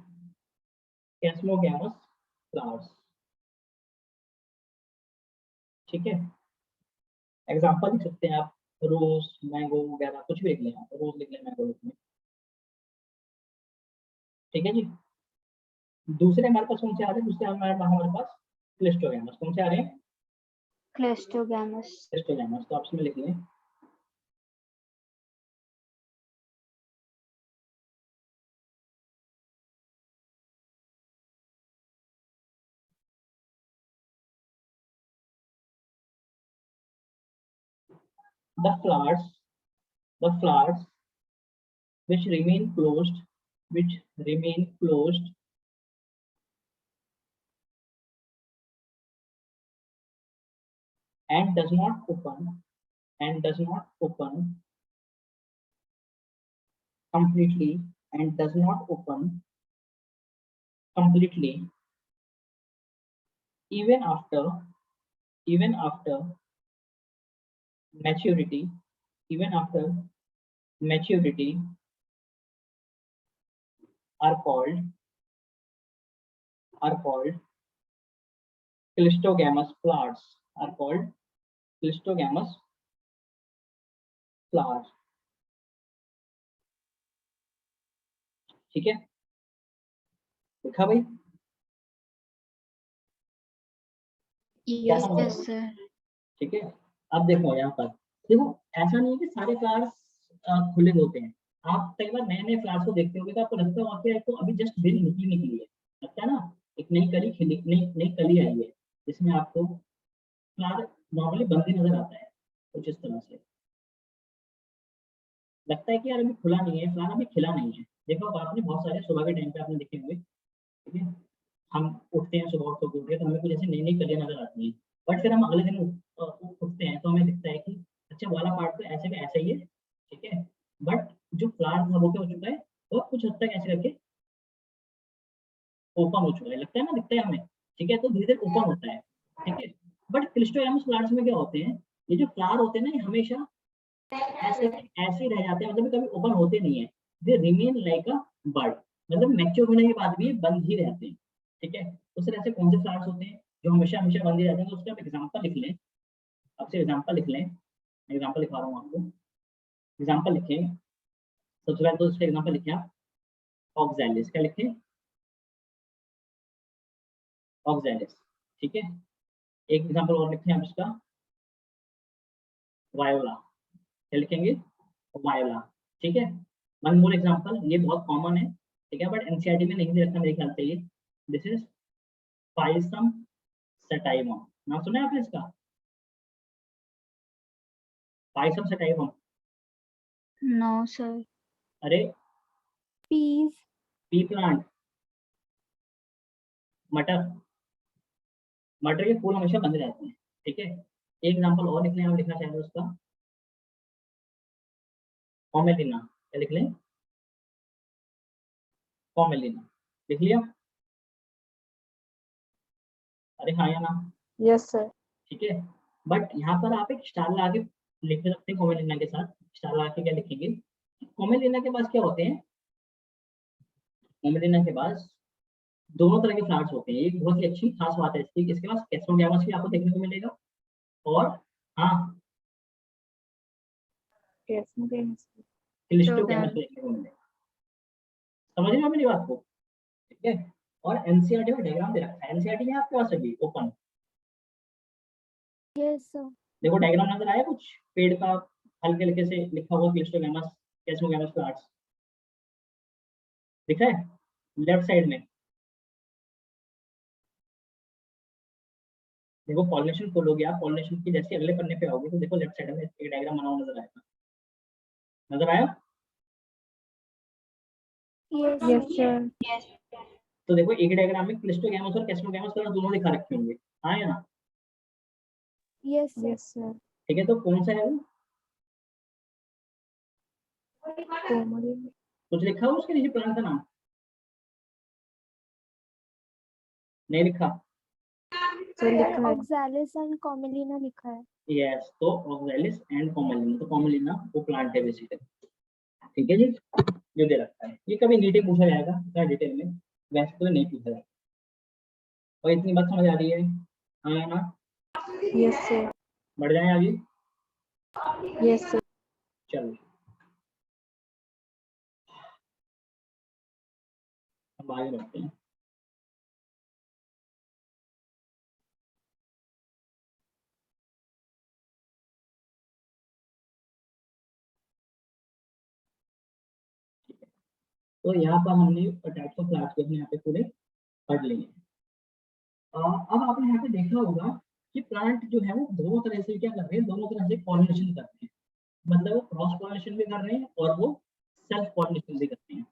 Casmogamous flowers, ठीक है। एग्जाम्पल लिख सकते हैं आप, रोज, मैंगो वगैरह कुछ भी लिख लें आप, रोज लिख लें, मैंगो लिख लें, ठीक है जी। दूसरे हमारे पास कौन से आ रहे हैं? दूसरे हमारे पास क्लिस्टोगैमस, कौन से आ रहे हैं? क्लिस्टोगैमस। क्लिस्टोगैमस, तो आप इसमें लिख लें the flowers, the flowers which remain closed, which remain closed and does not open, and does not open completely, and does not open completely even after, even after maturity, even after maturity are called, are called clistogamous flowers, are called clistogamous flowers, ठीक है, लिखा भाई? क्या समझ रहे यस हो? सर। ठीक है। अब देखो यहाँ पर, देखो ऐसा नहीं है कि सारे फ्लावर्स खुले होते हैं, आप कई बार नए नए फ्लावर्स को देखते होगे तो आपको लगता है कि आपको अभी जस्ट बेल निकली है, लगता है ना, एक नई कली खिली, नई नई कली आई है, जिसमें आपको फ्लावर नॉर्मली बंद ही नजर आता है, कुछ इस तरह से लगता है कि यार अभी खुला नहीं है, फ्लावर अभी खिला नहीं है। देखो अब आपने बहुत सारे सुबह के टाइम पे आपने देखे होंगे, ठीक है, हम उठते हैं सुबह, उठ के तो हमें कुछ ऐसे नई नई कलियां नजर आती हैं, बट फिर हम अगले दिन उठते हैं तो हमें दिखता है कि अच्छा वाला पार्ट तो ऐसे का ऐसा ही है, ठीक है, बट जो फ्लावर था वो क्या हो चुका है, वो कुछ हद तक ऐसे करके ओपन हो चुका है, लगता है ना, दिखता है हमें, ठीक है, तो धीरे धीरे ओपन होता है, ठीक है। बट क्लिस्टोगैमस फ्लावर्स में क्या होते हैं, ये जो फ्लावर होते हैं ना, ये हमेशा ऐसे ऐसे ही रह जाते हैं, मतलब कभी ओपन होते नहीं है, they remain like a bird, मतलब मैच्योर होने के बाद भी ये बंद ही रहते हैं, ठीक है। तो सर ऐसे कौन से फ्लावर्स होते हैं जो हमेशा हमेशा बंद ही रहते हैं, तो उसका आप एग्जाम्पल लिख लें, आपसे एग्जाम्पल लिख लें, एग्जाम्पल लिखवा रहा हूँ आपको, एग्जाम्पल लिखें, सबसे पहले तो उसका एग्जाम्पल लिखें आप, ऑक्सैलिस, क्या लिखें, ऑक्सैलिस, ठीक है। एक एग्जाम्पल और लिखें आप इसका, वायोला, क्या लिखेंगे, वायोला, ठीक है। वन मोर एग्जाम्पल, ये बहुत कॉमन है, ठीक है, बट एनसीईआरटी में नहीं दे रखा मेरे ख्याल से ये, दिस इज पाइसम सटाइवम, नाम सुना है आपने इसका, पाइसम सटाइवम, नो सर। अरे पीस। पी प्लांट, मटर, मटर के फूल हमेशा बंद रहते हैं, ठीक है। एक एग्जाम्पल और लिखने हम लिखना चाहेंगे उसका, कॉमेलिना, क्या लिख लें, कॉमेलिना, लिख लिया, अरे हाँ या ना, यस सर। ठीक है। बट यहाँ पर आप एक स्टार लगा के लिख सकते हैं, कॉमेलिना के साथ स्टार लगा के क्या लिखेंगे, कॉमेलिना के पास क्या होते हैं, कॉमेलिना के पास दोनों तरह के फ्लावर्स होते हैं, एक बहुत ही अच्छी खास बात है इसकी, इसके पास कैस्ट्रोगैमस भी आपको देखने को मिलेगा, और हाँ यस मुझे क्लिस्टोगैमस देखने को मिलेगा, समझ रहे हो मेरी बात को, ठीक है। और एनसीईआरटी में डायग्राम दे रखा है, एनसीईआरटी है आपके पास अभी ओपन, यस सर। देखो डायग्राम नजर आया कुछ पेड़ का, हल्के हल्के से लिखा हुआ क्लिस्टोगैमस, कैस्ट्रोगैमस फ्लावर्स दिखा है लेफ्ट साइड में, देखो पॉलिनेशन खोलोगे आप, पॉलिनेशन की जैसे अगले पन्ने पे आओगे तो देखो लेफ्ट साइड में एक डायग्राम बना हुआ नजर आएगा, नजर आया, यस सर। तो देखो एक डायग्राम में क्लिस्टोगैमस और कैस्ट्रोगैमस कलर दोनों दिखा रखे होंगे, हाँ या ना, यस सर। ठीक है। तो कौन सा है वो, कोमल। कुछ लिखा हो उसके नीचे प्लांट का नाम, नहीं लिखा, सर लिखा है ऑक्सैलिस एंड कॉमेलिना लिखा है। यस, तो ऑक्सैलिस एंड कॉमेलिना, तो कॉमेलिना वो प्लांट है बेसिकली, ठीक है जी, जो दे रखा है, ये कभी नीचे पूछा जाएगा क्या डिटेल में, वैसे तो नहीं पूछा जाएगा, और इतनी बात समझ आ रही है, हाँ या ना, यस सर। बढ़ जाए आगे, यस सर। चलो अब आगे बढ़ते हैं, तो यहाँ पर हमने टाइप्स ऑफ फ्लावर्स को यहाँ पे पूरे पढ़ लिए। अब आपने यहाँ पे देखा होगा कि प्लांट जो है वो दोनों तरह से क्या कर रहे हैं, दोनों तरह से पॉलिनेशन कर रहे हैं, मतलब वो क्रॉस पॉलिनेशन भी कर रहे हैं और वो सेल्फ पॉलिनेशन भी करते हैं,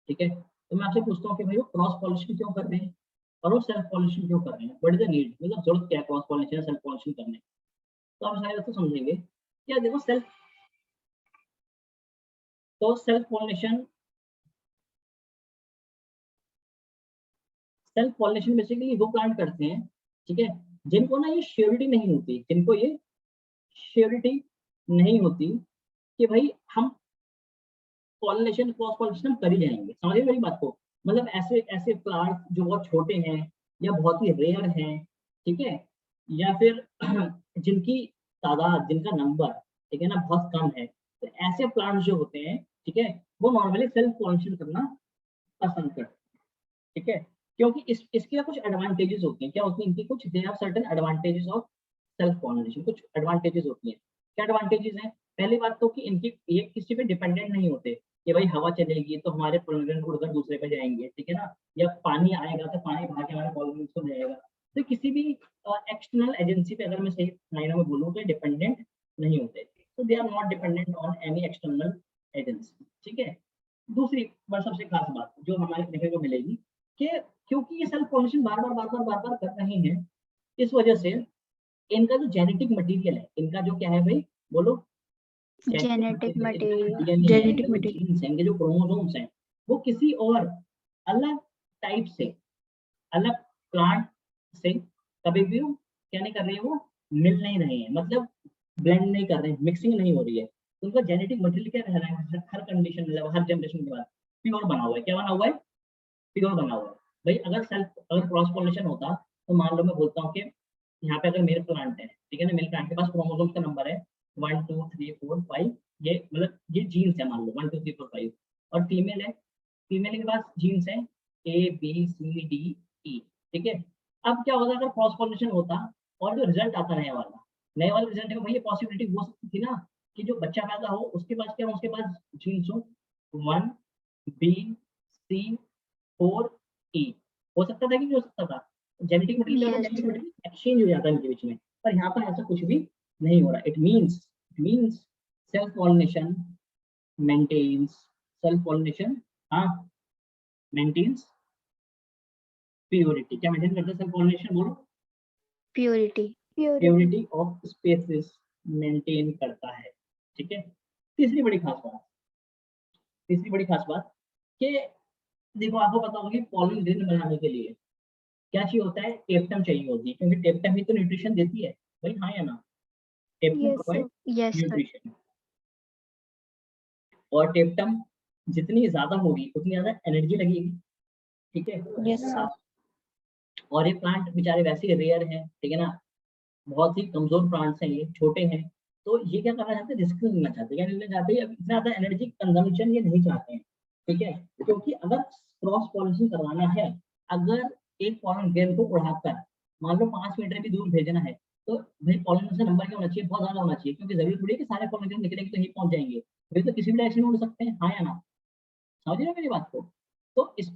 ठीक है। तो मैं आपसे पूछता हूँ कि भाई वो क्रॉस पॉलिनेशन क्यों कर रहे हैं और वो सेल्फ पॉलिनेशन क्यों कर रहे हैं, व्हाट इज द नीड, मतलब जरूरत क्या है क्रॉस पॉलिनेशन सेल्फ पॉलिनेशन करने की? तो आप शायद तो समझेंगे क्या, देखो self pollination, self pollination basically वो प्लांट करते हैं, ठीक है, जिनको ना ये श्योरिटी नहीं होती, जिनको ये श्योरिटी नहीं होती कि भाई हम पॉलिनेशन क्रॉस पॉलिनेशन कर ही जाएंगे, समझिए मेरी बात को, मतलब ऐसे ऐसे प्लांट जो बहुत छोटे हैं या बहुत ही रेयर हैं, ठीक है, या फिर जिनकी तादाद, जिनका नंबर, ठीक है ना, बहुत कम है, तो ऐसे प्लांट जो होते हैं, ठीक है, वो नॉर्मली सेल्फ पॉलिनेशन करना पसंद करते हैं, ठीक है, क्योंकि इसके कुछ एडवांटेजेस होते हैं, क्या होती है इनकी कुछ, they have certain advantages of self pollination, कुछ एडवांटेजेस होती हैं, क्या एडवांटेजेस हैं, पहली बात तो कि इनकी ये किसी पे डिपेंडेंट नहीं होते कि भाई हवा चलेगी तो हमारे पोलन उड़कर दूसरे पे जाएंगे, ठीक है ना, या पानी आएगा तो पानी भर के हमारे पोलन को जाएगा, तो किसी भी एक्सटर्नल एजेंसी पे अगर मैं सही मायने में बोलूँ तो डिपेंडेंट नहीं होते, तो they are not dependent on any external agency, ठीक है। दूसरी बात, सबसे खास बात जो हमारे देखने को मिलेगी कि क्योंकि ये सेल्फ पॉलिनेशन बार बार कर रहे हैं, इस वजह से इनका जो जेनेटिक मटेरियल है, इनका जो क्या है भाई, बोलो, genetic material, genetic material, genes हैं, इनके जो क्रोमोसोम्स हैं, वो किसी और अलग टाइप से अलग प्लांट से कभी भी क्या नहीं कर रही है, वो मिल नहीं रही है, मतलब ब्लेंड नहीं कर रहे हैं, मिक्सिंग नहीं हो रही है। तो उनका जेनेटिक मटेरियल क्या रह रहा है हर कंडीशन, मतलब हर जनरेशन के बाद प्योर बना हुआ है। क्या बना हुआ है? प्योर बना हुआ है। भाई अगर क्रॉस पॉलिनेशन होता तो मान लो मैं बोलता हूँ कि यहाँ पे अगर मेल प्लांट है, ठीक है ना, मेल प्लांट के पास क्रोमोसोम्स का नंबर है 1 2 3 4 5, ये मतलब ये जीन्स है, मान लो 1 2 3 4 5, और फीमेल है, फीमेल के पास जीन्स है A B C D E, ठीक है। अब क्या होता अगर क्रॉस पॉलिनेशन होता और जो रिजल्ट आता नए वाले रिजल्ट में, भाई ये पॉसिबिलिटी हो सकती थी ना कि जो बच्चा पैदा हो उसके पास क्या हो, उसके पास जीन्स हो 1 बी सी 4 ई, हो सकता था कि नहीं हो सकता था? जेनेटिक मटेरियल का yes genetic sir. Material exchange हो जाता है इनके बीच में, पर यहाँ पर ऐसा कुछ भी नहीं हो रहा। It means self pollination maintains, self pollination, हाँ, मेंटेन्स प्योरिटी। क्या मेंटेन करता है सेल्फ पॉलिनेशन? बोलो। Purity. Purity. Purity of species maintain करता है, ठीक है। तीसरी बड़ी खास बात कि देखो आपको पता होगा कि पॉलन ग्रेन बनाने के लिए क्या चाहिए होता है? टेप्टम चाहिए होती है, क्योंकि टेप्टम ही तो न्यूट्रिशन देती है भाई, हाँ या ना? टेप्टम yes provide sir. Yes sir. Nutrition, और टेप्टम जितनी ज्यादा होगी उतनी ज्यादा एनर्जी लगेगी, ठीक है। Yes sir. हाँ, और ये प्लांट बेचारे वैसे ही रेयर हैं, ठीक है ना, बहुत ही कमजोर प्लांट्स हैं, ये छोटे हैं, तो ये क्या करना चाहते हैं? रिस्क नहीं लेना चाहते, क्या नहीं लेना चाहते? अब इतना ज्यादा एनर्जी कंजम्पशन ये नहीं चाहते हैं, ठीक है। क्योंकि अगर क्रॉस पॉलिनेशन करवाना है, अगर एक पॉलन ग्रेन को उड़ाकर मान लो 5 मीटर भी दूर भेजना है, तो भाई पॉलिनेशन नंबर क्या होना चाहिए? बहुत ज्यादा होना चाहिए, क्योंकि जरूरी थोड़ी है कि सारे पॉलन ग्रेन निकलेंगे तो यहीं पहुंच जाएंगे, वे तो किसी भी डायरेक्शन में उड़ सकते हैं, हाँ या ना? समझ रहे हो मेरी बात को? तो इस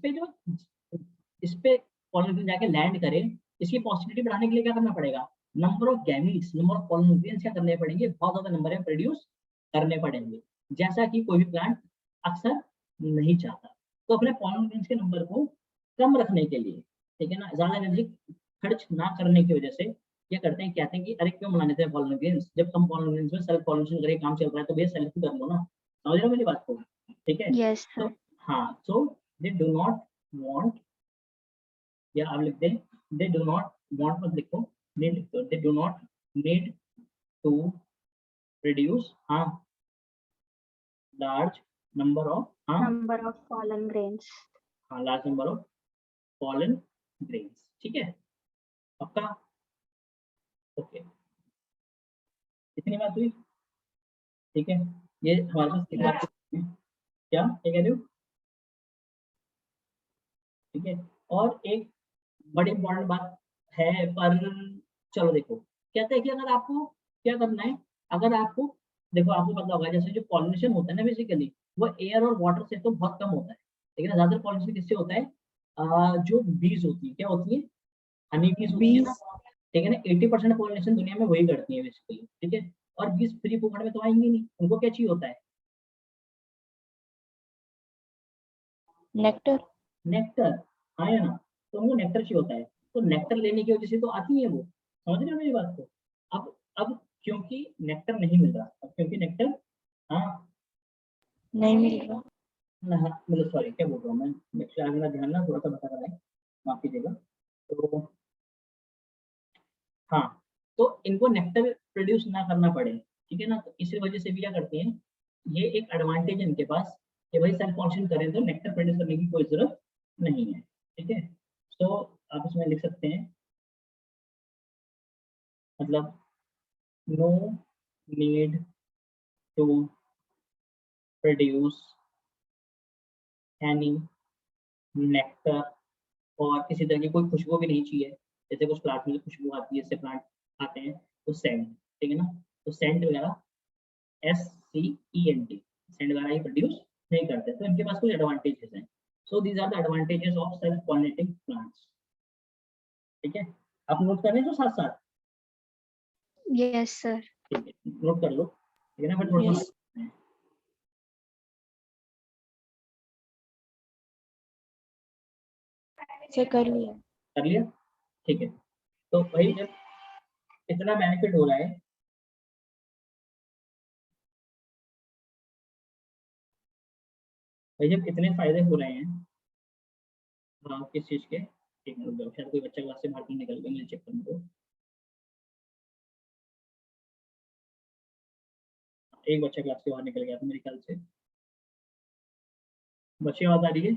पे पॉलिनेशन जाके लैंड करे, इसकी पॉसिबिलिटी बढ़ाने के लिए क्या करना पड़ेगा? Number of gametes, number of pollination क्या करने पड़ेंगे? बहुत ज्यादा नंबर में प्रोड्यूस करने पड़ेंगे, जैसा कि कोई भी प्लांट अक्सर नहीं चाहता। तो अपने पॉलिनेशन के नंबर को कम रखने के लिए, ठीक है ना, ज्यादा एनर्जी खर्च ना करने की वजह से क्या करते हैं, कहते हैं कि अरे क्यों बनाने थे पॉलिनेशन, जब कम पॉलिनेशन में सेल्फ पॉलिनेशन करके काम चल रहा है तो भैया सेल्फ ही कर लो ना। समझ रहे हो मेरी बात को? ठीक है। यस तो सर। हाँ, सो दे डू नॉट वांट, या आप लिख दें दे डू नॉट वांट मत लिखो, नीड लिखो, they do not need to produce, हाँ, लार्ज नंबर ऑफ, हाँ, नंबर ऑफ फॉलन ग्रेन्स। हाँ, large number of pollen grains, ठीक है। पक्का? ओके, इतनी बात हुई, ठीक है। ये हमारे पास कितना, क्या कह रहे हो? ठीक है। और एक बड़ी इंपॉर्टेंट बात है, पर चलो देखो, कहते हैं कि अगर आपको क्या करना है, अगर आपको, देखो आपको पता होगा जैसे जो पॉलिनेशन होता है ना, बेसिकली वो एयर और वाटर से तो बहुत कम होता है, लेकिन ज्यादातर पॉलिनेशन किससे होता है? जो बीज होती है, क्या होती है? हनी बीज होती है ना, बीस। ठीक है ना। 80% पॉलिनेशन दुनिया में वही करती है बेसिकली, ठीक है। और बीज फ्री फुकट में तो आएंगे नहीं, उनको क्या चाहिए होता है? नेक्टर। नेक्टर, हाँ या ना? तो उनको नेक्टर चाहिए होता है, तो नेक्टर लेने की वजह से तो आती है वो। समझ रहे हो मेरी बात को? अब क्योंकि नेक्टर नहीं मिल रहा, अब क्योंकि नेक्टर, हाँ, नहीं मिल रहा। ना, हाँ, मतलब सॉरी, क्या बोल रहा हूँ मैं, मेरा ध्यान ना थोड़ा सा भटक रहा है, माफ कीजिएगा। तो हाँ, तो इनको नेक्टर प्रोड्यूस ना करना पड़े, ठीक है ना, तो इसी वजह से भी क्या करते हैं, ये एक एडवांटेज है इनके पास कि भाई सेल्फ फंक्शन करें तो नेक्टर प्रोड्यूस करने की कोई जरूरत नहीं है, ठीक है। तो आप इसमें लिख सकते हैं, मतलब no need to produce any nectar, और किसी तरह की कोई खुशबू भी नहीं चाहिए, जैसे कुछ प्लांट में खुशबू आती है, जैसे प्लांट आते हैं तो सेंट, ठीक है ना, तो सेंट वगैरह, SCENT, सेंट वगैरह ही प्रोड्यूस नहीं करते, तो इनके पास कुछ एडवांटेजेस हैं। So these are the advantages of self pollinating plants, ठीक है। आप नोट कर रहे हैं जो साथ साथ, यस सर। ठीक है, नोट कर लो, ठीक है ना, फिर थोड़ा सा यस सर, कर लिया। कर लिया, ठीक है। तो भाई जब इतना बेनिफिट हो रहा है, भाई जब इतने फायदे हो रहे हैं, हाँ, किस चीज के? एक मिनट रुक जाओ, शायद कोई बच्चा क्लास से बाहर तो निकल गया, मुझे चेक करने दो। एक बच्चा क्लास से बाहर निकल गया था मेरे ख्याल से। बच्चे आवाज आ रही है?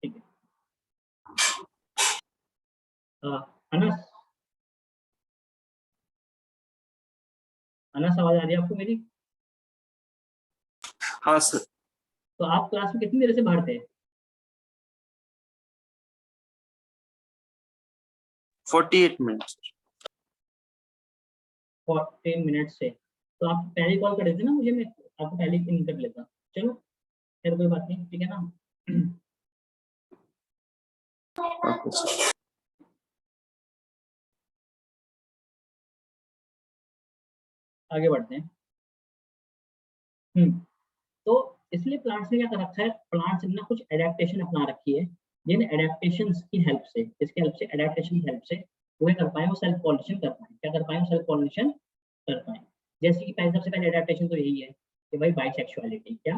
ठीक है। अनस, अनस आवाज आ रही है आपको मेरी? हाँ सर। तो आप क्लास में कितनी देर से बाहर थे? 48 मिनट्स। 14 मिनट से। तो आप पहले कॉल कर रहे थे ना मुझे, मैं आपको पहले इन कर लेता। चलो फिर कोई बात नहीं, ठीक है ना। Okay sir. आगे बढ़ते हैं। तो इसलिए प्लांट्स ने क्या कर रखा है, प्लांट्स ने ना कुछ एडेप्टेशन अपना रखी है, जिन एडेप्टेशन की हेल्प से, इसके हेल्प से, एडेप्टेशन की हेल्प से वो कर पाए, वो सेल्फ पॉलिनेशन कर पाए। क्या कर पाए? सेल्फ पॉलिनेशन कर पाए। जैसे कि पहले, सबसे पहले एडेप्टेशन तो यही है कि भाई बाइसेक्सुअलिटी। क्या?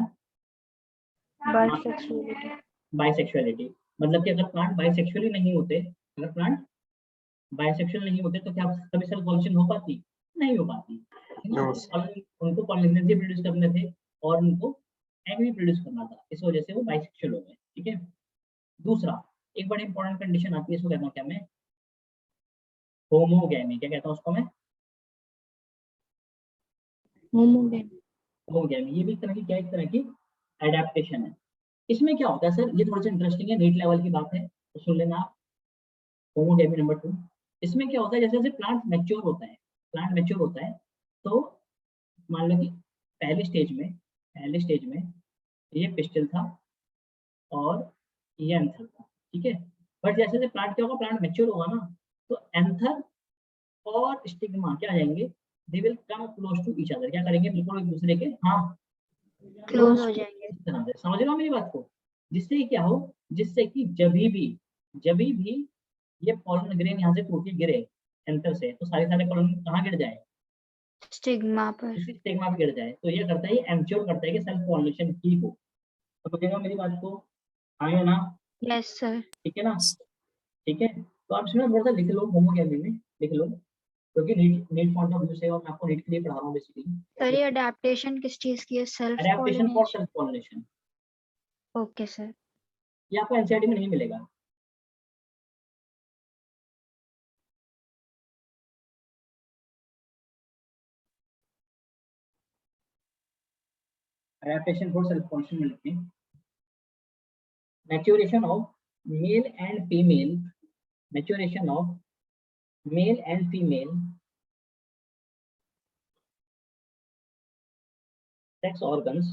बाइसेक्सुअलिटी। बाइसेक्सुअलिटी मतलब कि अगर प्लांट बाइसेक्सुअली नहीं होते, अगर प्लांट बाइसेक्सुअल नहीं होते तो क्या कभी सेल्फ पॉलिनेशन हो पाती? नहीं हो पाती, है ना। No, उनको पॉलिनेशन प्रोड्यूस करने थे और उनको एग भी प्रोड्यूस करना था, इस वजह से वो बाइसेक्सुअल हो गए, ठीक है। दूसरा, एक बड़ी इंपॉर्टेंट कंडीशन आती है, इसको कहता हूँ क्या मैं? होमोगैमी। क्या कहता हूँ उसको मैं? होमोगैमी। होमोगैमी। ये भी एक तरह की, क्या, एक तरह की एडेप्टेशन है। इसमें क्या होता है सर, ये थोड़ा सा इंटरेस्टिंग है, नीट लेवल की बात है तो सुन लेना आप। होमोगैमी नंबर 2, इसमें क्या होता है, जैसे जैसे प्लांट मैच्योर होता है, प्लांट मैच्योर होता है तो मान लो कि पहले स्टेज में ये पिस्टिल था और ये एंथर था, ठीक है। बट जैसे जैसे प्लांट क्या होगा, प्लांट मैच्योर होगा ना, तो एंथर और स्टिग्मा क्या आ जाएंगे, they will come close to each other. क्या करेंगे? बिल्कुल एक दूसरे के, हाँ, क्लोज हो जाएंगे। इस तरह से। समझ रहे हो मेरी बात को? जिससे कि क्या हो, जिससे कि जब भी ये पॉलन ग्रेन यहाँ से टूट के गिरे एंथर से, तो सारे सारे पॉलन कहाँ गिर जाए? स्टिग्मा पर। इसी स्टिग्मा पे गिर जाए। तो ये करता है, ये एंश्योर करता है कि सेल्फ पॉलिनेशन की हो। समझेगा मेरी बात को? हाँ या ना? Yes sir. ठीक है ना? ठीक है। तो आप इसमें थोड़ा सा लिख लो, होमोगैमी में लिख लो, क्योंकि नीट पॉइंट ऑफ व्यू से, और मैं आपको नीट के लिए पढ़ा रहा हूँ सर बेसिकली। ये अडेप्टेशन किस चीज की है? Self adaptation for pollination. Self pollination. Okay sir. ये आपको एनसीईआरटी में नहीं मिलेगा। एडेप्टेशन फॉर सेल्फ पॉलिनेशन में लिखते हैं, maturation of male and female, maturation of male and female sex organs,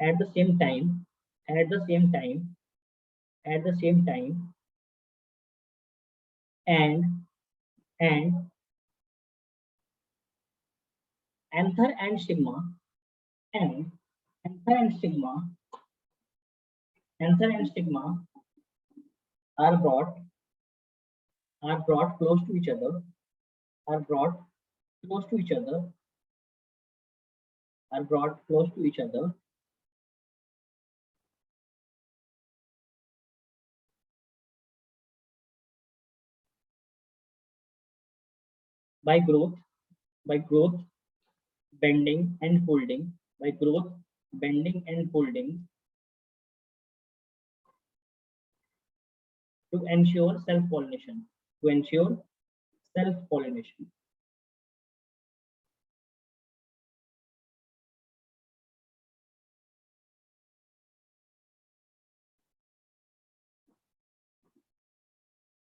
at the same time, at the same time, at the same time, and anther and stigma, and anther and stigma, anther and stigma are brought close to each other, are brought close to each other, are brought close to each other by growth, bending and folding, by growth, bending and folding, to ensure self-pollination, to ensure self-pollination.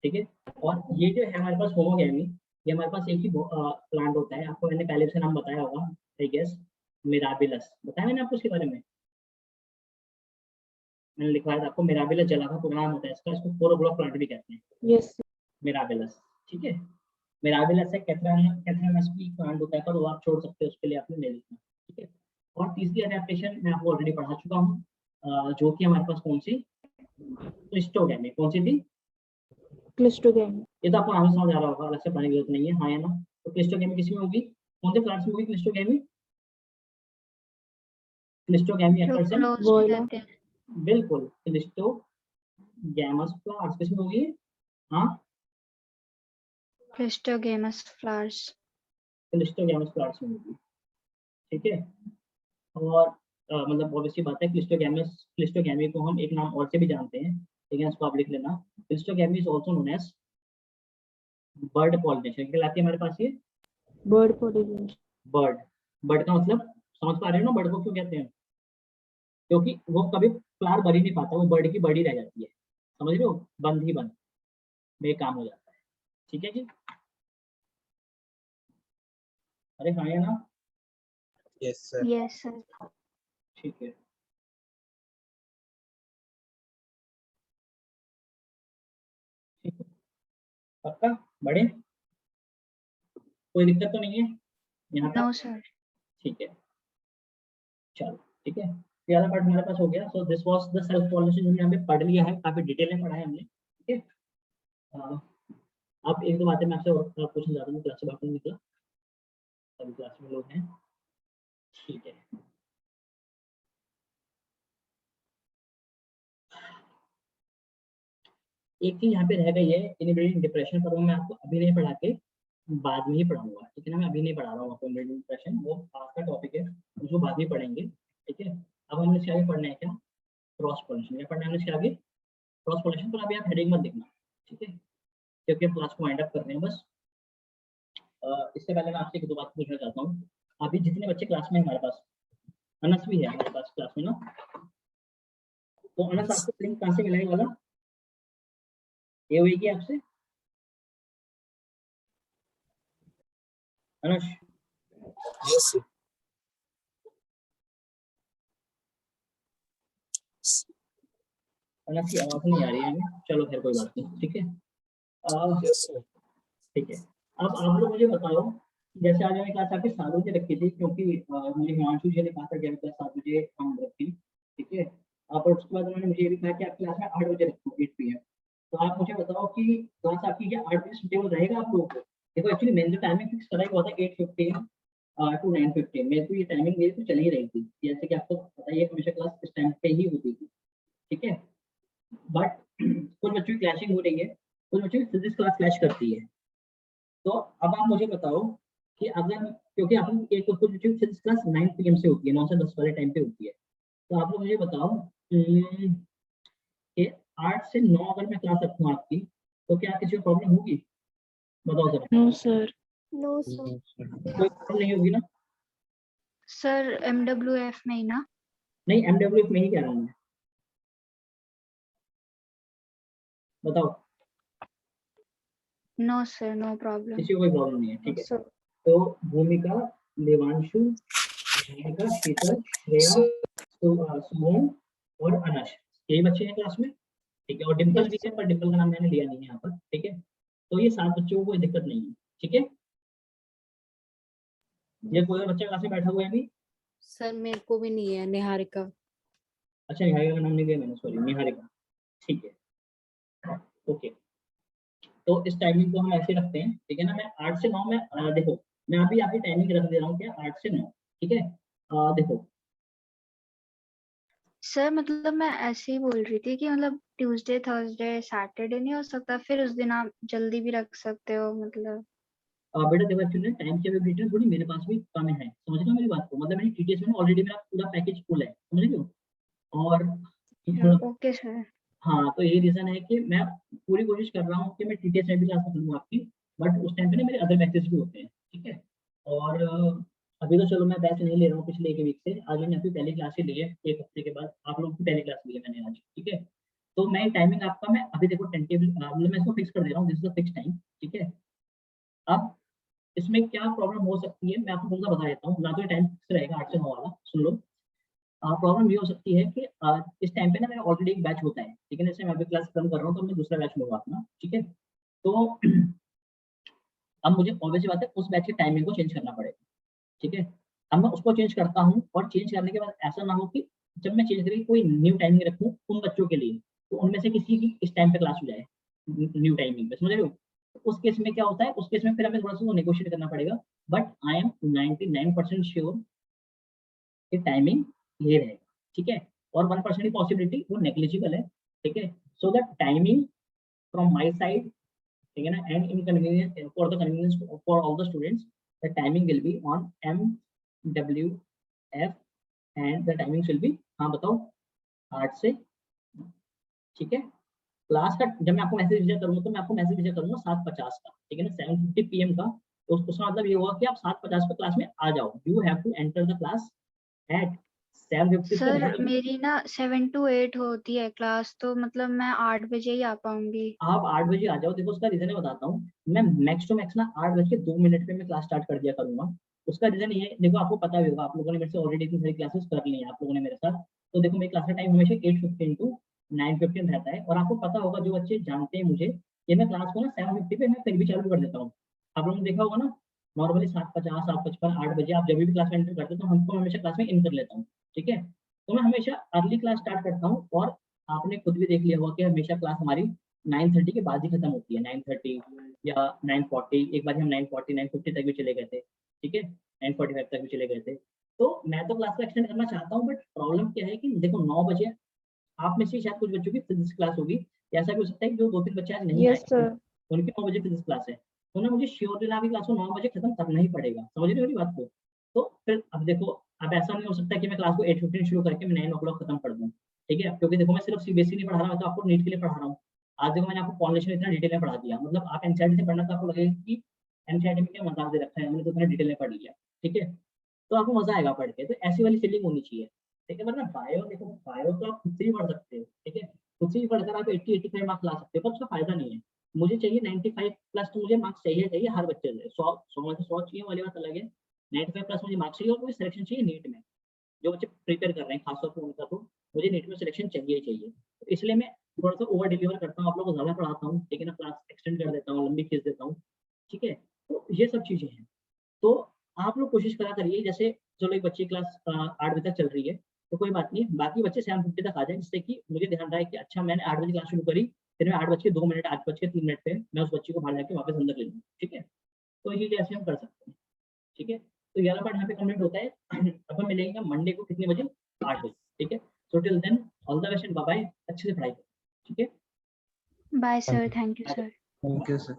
ठीक है। और ये जो है हमारे पास होमोगैमी, ये हमारे पास एक ही प्लांट होता है, आपको मैंने पहले से नाम बताया होगा, आई गेस, मिराबिलस। बताया मैंने आपको इसके बारे में? मैंने लिखवाया था आपको, मिराबिलस जला का पूरा नाम होता है इसका, इसको फोरोब्लॉक प्लांट भी कहते हैं, यस। मिराबिलस। ठीक है। मिराबिलस है, कैथरानस की प्लांट होता है, पर वो आप छोड़ सकते हो, उसके लिए आपने ले लिखना। ठीक है। और तीसरी एडेप्टेशन मैं आपको ऑलरेडी पढ़ा चुका हूँ, जो कि हमारे पास कौन सी, क्लिस्टोगैमी। कौन सी थी? क्लिस्टोग्राम। ये तो आपको नाम से समझ आ रहा होगा, अलग से पढ़ने की जरूरत नहीं है, हाँ या ना। तो क्लिस्टोग्रामी किस में होगी, कौन से प्लांट्स में होगी क्लिस्टोग्रामी? क्लिस्टोग्रामी जो अकर्स इन, क्लोज Boiler. रहते हैं। बिल्कुल, क्लिस्टोगैमस प्लांट्स किस में होगी? हाँ, क्लिस्टोगेमस फ्लावर्स। क्लिस्टोगैमस प्लांट्स में होगी, ठीक है। और मतलब ऑब्वियसली बात है, क्लिस्टोगैमी को हम एक नाम और से भी जानते हैं, लेकिन इसको आप लिख लेना। Cleistogamy is also known as bird pollination. क्या लाती है हमारे पास ये? Bird pollination. बर्ड का मतलब समझ पा रहे हो ना, बर्ड को क्यों कहते हैं? क्योंकि वो कभी फ्लावर बन ही नहीं पाता, वो बर्ड की बर्ड ही रह जाती है, समझ रहे हो, बंद ही बंद बेकाम हो जाता है, ठीक है जी। अरे हाँ या ना, यस सर। Yes sir. ठीक है। ठीक है, पक्का बड़े, कोई दिक्कत तो नहीं है यहाँ नो तक? सर। ठीक है, चलो ठीक है, ये वाला पार्ट हमारे पास हो गया। So this was the self pollination, जो हमने पढ़ लिया है, काफी डिटेल में पढ़ा है हमने, ठीक है। अब एक दो बातें मैं आपसे और पूछना चाहता हूँ, क्लास से बाहर नहीं निकला, सभी क्लास में लोग हैं, ठीक है। एक चीज यहाँ पे रह गई है, इनहिबिटेड डिप्रेशन, पर वो मैं आपको अभी नहीं पढ़ा के बाद में ही पढ़ाऊंगा, ठीक है ना। मैं अभी नहीं पढ़ा रहा हूँ आपको इनहिबिटेड डिप्रेशन, वो पास का टॉपिक है, उसको बाद में पढ़ेंगे, ठीक है। अब हमने इसके आगे पढ़ना है क्या? Cross pollination. क्या पढ़ना है हमने इसके आगे? Cross pollination. पर अभी आप हेडिंग मत देखना, ठीक है, क्योंकि हम क्लास को वाइंड अप कर रहे हैं बस। इससे पहले मैं आपसे एक दो बात पूछना चाहता हूँ। अभी जितने बच्चे क्लास में हमारे पास, अनस भी है हमारे पास क्लास में ना, तो अनस आपको लिंक कहाँ से मिला है वाला? ये हुई आपसे अनस? Yes sir. अनस की आवाज नहीं आ रही है हमें, चलो खैर कोई बात नहीं, ठीक है। Yes sir. ठीक है, अब आप लोग मुझे बताओ, जैसे आज मैंने क्लास आपकी 7 बजे रखी थी, क्योंकि मुझे हिमांशु जी ने कहा था कि क्लास 7 बजे हम रखें, ठीक है। और उसके बाद उन्होंने मुझे ये भी कहा कि आप क्लास में 8 बजे रखो, 8 PM। तो आप मुझे बताओ कि क्लास आपकी क्या 8 बजे सुटेबल रहेगा आप लोगों को? देखो एक्चुअली मैंने जो टाइमिंग फिक्स करा हुआ था 8:15 टू 9:15, मेरे को ये टाइमिंग मेरी तो चल ही रही थी, जैसे कि आपको पता ही है हमेशा क्लास इस टाइम पे ही होती थी, ठीक है। बट कुछ बच्चों की क्लैशिंग हो रही है, कुछ बच्चों की फिजिक्स क्लास क्लैश करती है। तो अब आप मुझे बताओ कि अगर, क्योंकि आप लोग एक कुछ फिजिक्स क्लास 9 PM से होती है, 9 से 10 वाले टाइम पे होती है, तो आप लोग मुझे बताओ कि 8 से 9 अगर मैं क्लास रखूँ आपकी, तो क्या किसी को प्रॉब्लम होगी? बताओ जरा। No sir. No sir. कोई प्रॉब्लम नहीं होगी ना? सर MWF में ही ना? नहीं, MWF में ही कह रहा हूँ मैं, बताओ। No sir, no problem. किसी को कोई प्रॉब्लम नहीं है, ठीक है। सर। तो भूमिका, देवांशु, भूमिका, शीतल, श्रेया, सुमन और अनश, यही बच्चे हैं क्लास में, ठीक है। और डिम्पल भी है, पर डिम्पल का नाम मैंने लिया नहीं है यहाँ पर, ठीक है। तो ये 7 बच्चों को कोई दिक्कत नहीं है, ठीक है। ये कोई और बच्चा क्लास में बैठा हुआ है अभी? सर मेरे को भी नहीं है, निहारिका। अच्छा, निहारिका का नाम नहीं लिया मैंने, सॉरी, निहारिका, ठीक है, ओके। तो इस टाइमिंग को हम ऐसे रखते हैं, ठीक है ना। मैं 8 से 9 में देखो, मैं अभी आपकी टाइमिंग रख दे रहा हूँ क्या, 8 से 9, ठीक है। देखो, सर मतलब मैं ऐसे ही बोल रही थी कि मतलब ट्यूसडे, थर्सडे, सैटरडे नहीं हो सकता? फिर उस दिन आप जल्दी भी रख सकते हो मतलब। बेटा देखो, एक्चुअली टाइम की अवेलेबिलिटी थोड़ी मेरे पास भी कम है, समझ रहे हो मेरी बात को, मतलब मेरी टीटीएस में ऑलरेडी मेरा पूरा पैकेज फुल है, समझ रहे हो। और ओके सर। हाँ, तो यही रीजन है कि मैं पूरी कोशिश कर रहा हूँ कि मैं टीटीएस में भी क्लास करूँ आपकी, बट उस टाइम पे ना मेरे अदर बैचेस भी होते हैं, ठीक है। और अभी तो चलो मैं बैच नहीं ले रहा हूँ, पिछले एक वीक से आज मैंने अपनी पहली क्लास ही ली है, एक हफ्ते के बाद आप लोगों की पहली क्लास ली है मैंने आज, ठीक है। तो मैं टाइमिंग आपका, मैं अभी देखो टेंटेटिव मतलब मैं इसको फिक्स कर दे रहा हूँ, this is the fix time, ठीक है। अब इसमें क्या प्रॉब्लम हो सकती है मैं आपको थोड़ा बता देता हूँ, ना तो टाइम फिक्स रहेगा 8 से 9 वाला, सुन लो। प्रॉब्लम ये हो सकती है कि इस टाइम पे ना मेरा ऑलरेडी एक बैच होता है, ठीक है। जैसे मैं अभी क्लास खत्म कर रहा हूँ तो मैं दूसरा बैच लूंगा अपना, ठीक है। तो अब मुझे ऑब्वियस बात है उस बैच की टाइमिंग को चेंज करना पड़ेगा, ठीक है। अब मैं उसको चेंज करता हूँ, और चेंज करने के बाद ऐसा ना हो कि जब मैं चेंज करके कोई न्यू टाइमिंग रखूँ उन बच्चों के लिए, तो उनमें से किसी की इस टाइम पे क्लास हो जाए, न्यू टाइमिंग पे, समझ रहे हो? तो उस केस में क्या होता है, उस केस में फिर हमें थोड़ा सा वो नेगोशिएट करना पड़ेगा, बट आई एम 99% श्योर कि टाइमिंग ये रहेगा, ठीक है? और 1% की पॉसिबिलिटी वो नेग्लिजिबल है, ठीक है? So the timing from my side, ठीक है ना, and inconvenience for the convenience for all the students, the timing will be on MWF and the timings will be, हाँ बताओ, 8 से, ठीक है? क्लास का जब मैं आपको मैसेज भेजा करूँगा तो मैं आपको मैसेज भेजा करूँगा 7:50 का, ठीक है ना, 7:50 PM का। तो उसका मतलब ये हुआ कि आप 7:50 पे क्लास में आ जाओ, you have to enter the class at 7:50 से सर नहीं। मेरी ना 7 to 8 होती है क्लास, तो मतलब मैं 8 बजे ही आ पाऊंगी। आप 8 बजे आ जाओ। देखो उसका रीजन मैं बताता हूँ, मैं मैक्स टू मैक्स ना 8:02 पे मैं क्लास स्टार्ट कर दिया करूंगा। उसका रीजन ये है, देखो आपको पता भी होगा, आप लोगों ने मेरे से ऑलरेडी इतनी सारी क्लासेस कर ली हैं आप लोगों ने मेरे साथ। तो देखो मेरी क्लास का टाइम हमेशा 8:15 to 9:15 रहता है, और आपको पता होगा जो बच्चे जानते हैं मुझे, कि मैं क्लास को ना 7:50 पे मैं फिर भी चालू कर देता हूँ। आप लोगों ने देखा होगा ना, नॉर्मली 7:50, 7:55, 8 बजे आप जब भी क्लास में एंटर करते हो तो हमको हमेशा क्लास में इन कर लेता हूँ, ठीक है? तो मैं हमेशा अर्ली क्लास स्टार्ट करता हूँ, और आपने खुद भी देख लिया होगा कि हमेशा क्लास हमारी 9:30 के बाद ही खत्म होती है, 9:30 या 9:40। एक बार हम 9:40, 9:50 तक भी चले गए थे, ठीक है, 9:45 तक भी चले गए थे। तो मैं तो क्लास को एक्सटेंड करना चाहता हूँ, बट प्रॉब्लम क्या है कि देखो 9 बजे आप में से शायद कुछ बच्चों की फिजिक्स क्लास होगी, या ऐसा भी हो सकता है कि जो 2-3 बच्चे आज नहीं यस आए, सर। उनकी 9 बजे फिजिक्स क्लास है, तो ना मुझे श्योरली आपकी क्लास को 9 बजे खत्म करना ही पड़ेगा, समझ रहे हो मेरी बात को? तो फिर अब देखो, अब ऐसा नहीं हो सकता कि मैं क्लास को 8:15 शुरू करके मैं 9 o'clock खत्म कर दूँ, ठीक है? क्योंकि देखो मैं सिर्फ सीबीएसई नहीं पढ़ा रहा, मैं तो आपको नीट के लिए पढ़ा रहा हूँ। आज देखो मैंने आपको कॉन्वोल्यूशन इतना डिटेल में पढ़ा दिया, मतलब आप एनसीईआरटी से पढ़ना तो आपको लगेगा कि एनसीईआरटी में क्या मजाक दे रखा है, मैंने तो इतना डिटेल में पढ़ लिया, ठीक है? तो आपको मजा आएगा पढ़ के, तो ऐसी वाली फीलिंग होनी चाहिए, ठीक है? वरना बायो, देखो बायो तो आप खुद से ही पढ़ सकते हो, ठीक है? खुद से ही पढ़कर आप 80-85 मार्क्स ला सकते हो, पर उसका फायदा नहीं है। मुझे चाहिए 95 प्लस, तो मुझे मार्क्स चाहिए हर बच्चे से, 100 में से 100 चाहिए वाली बात अलग है। 95 प्लस मुझे मार्क्स चाहिए, और मुझे सिलेक्शन चाहिए नीट में। जो बच्चे प्रिपेयर कर रहे हैं खासतौर पर उनका, तो मुझे नीट में सिलेक्शन चाहिए ही चाहिए। तो इसलिए मैं थोड़ा सा ओवर डिलीवर करता हूँ, आप लोगों को ज़्यादा पढ़ाता हूँ, ठीक है ना, क्लास एक्सटेंड कर देता हूँ, लंबी खींच देता हूँ, ठीक है? तो ये सब चीज़ें हैं। तो आप लोग कोशिश करा करिए, जैसे चलो एक बच्चे की क्लास 8 बजे तक चल रही है, तो कोई बात नहीं, बाकी बच्चे 7:50 तक आ जाएँ, जिससे कि मुझे ध्यान रहे कि अच्छा मैंने 8 बजे क्लास शुरू करी, फिर मैं 8:02, 8:03 पे मैं उस बच्चे को बाहर जाके वापस अंदर ले लूँ, ठीक है? तो ये ऐसे हम कर सकते हैं, ठीक है? तो ये वाला पार्ट यहाँ पे कंप्लीट होता है। अब हम मिलेंगे मंडे को कितने बजे? 8 बजे, ठीक है? So till then all the best and bye bye, अच्छे से पढ़ाई करो, ठीक है? Bye Thank sir, you. Thank you sir. Thank you, sir.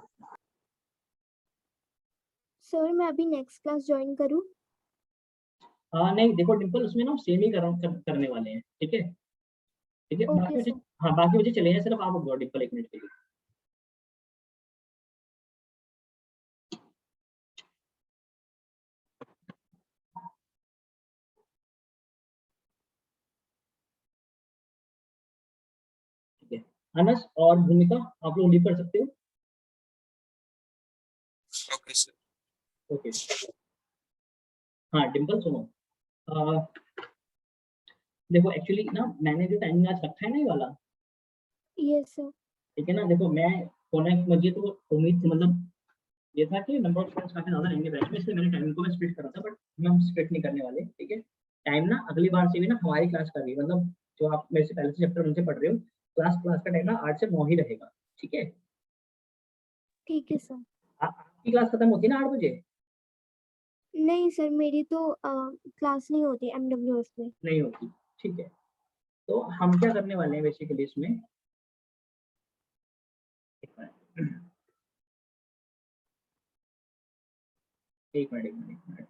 Sir मैं अभी नेक्स्ट क्लास ज्वाइन करूँ? नहीं देखो डिम्पल, उसमें ना सेम ही करने वाले हैं, ठीक है? ठीक है? ओके बाकी बच्चे, सर। हाँ, बाकी बच्चे चले हैं, सिर्फ आप रुक जाओ डिम्पल 1 मिनट के लिए। ठीक है? अनस और भूमिका, आप लोग लीव कर सकते हो। Okay, sir. ओके। हाँ डिम्पल सुनो, अ, देखो एक्चुअली ना मैंने जो टाइमिंग आज रखा है ना ये वाला, यस सर। ठीक है ना, देखो मैं होना, मुझे तो उम्मीद थी, मतलब ये था कि नंबर ऑफ स्टूडेंट्स काफी ज्यादा रहेंगे बैच में, इसलिए मैंने टाइमिंग को मैं स्प्लिट करा था, बट हम स्प्लिट नहीं करने वाले, ठीक है? टाइम ना अगली बार से भी ना हमारी क्लास का भी, मतलब जो आप मेरे से पहले से चैप्टर उनसे पढ़ रहे हो, क्लास क्लास का टाइम ना 8 से 9 ही रहेगा, ठीक है? ठीक है सर। आपकी क्लास खत्म होती है ना 8 बजे? नहीं सर, मेरी तो क्लास नहीं होती MWF में। नहीं होती, ठीक है? तो हम क्या करने वाले हैं बेसिकली इसमें, एक मिनट, एक मिनट, एक मिनट, एक मिनट।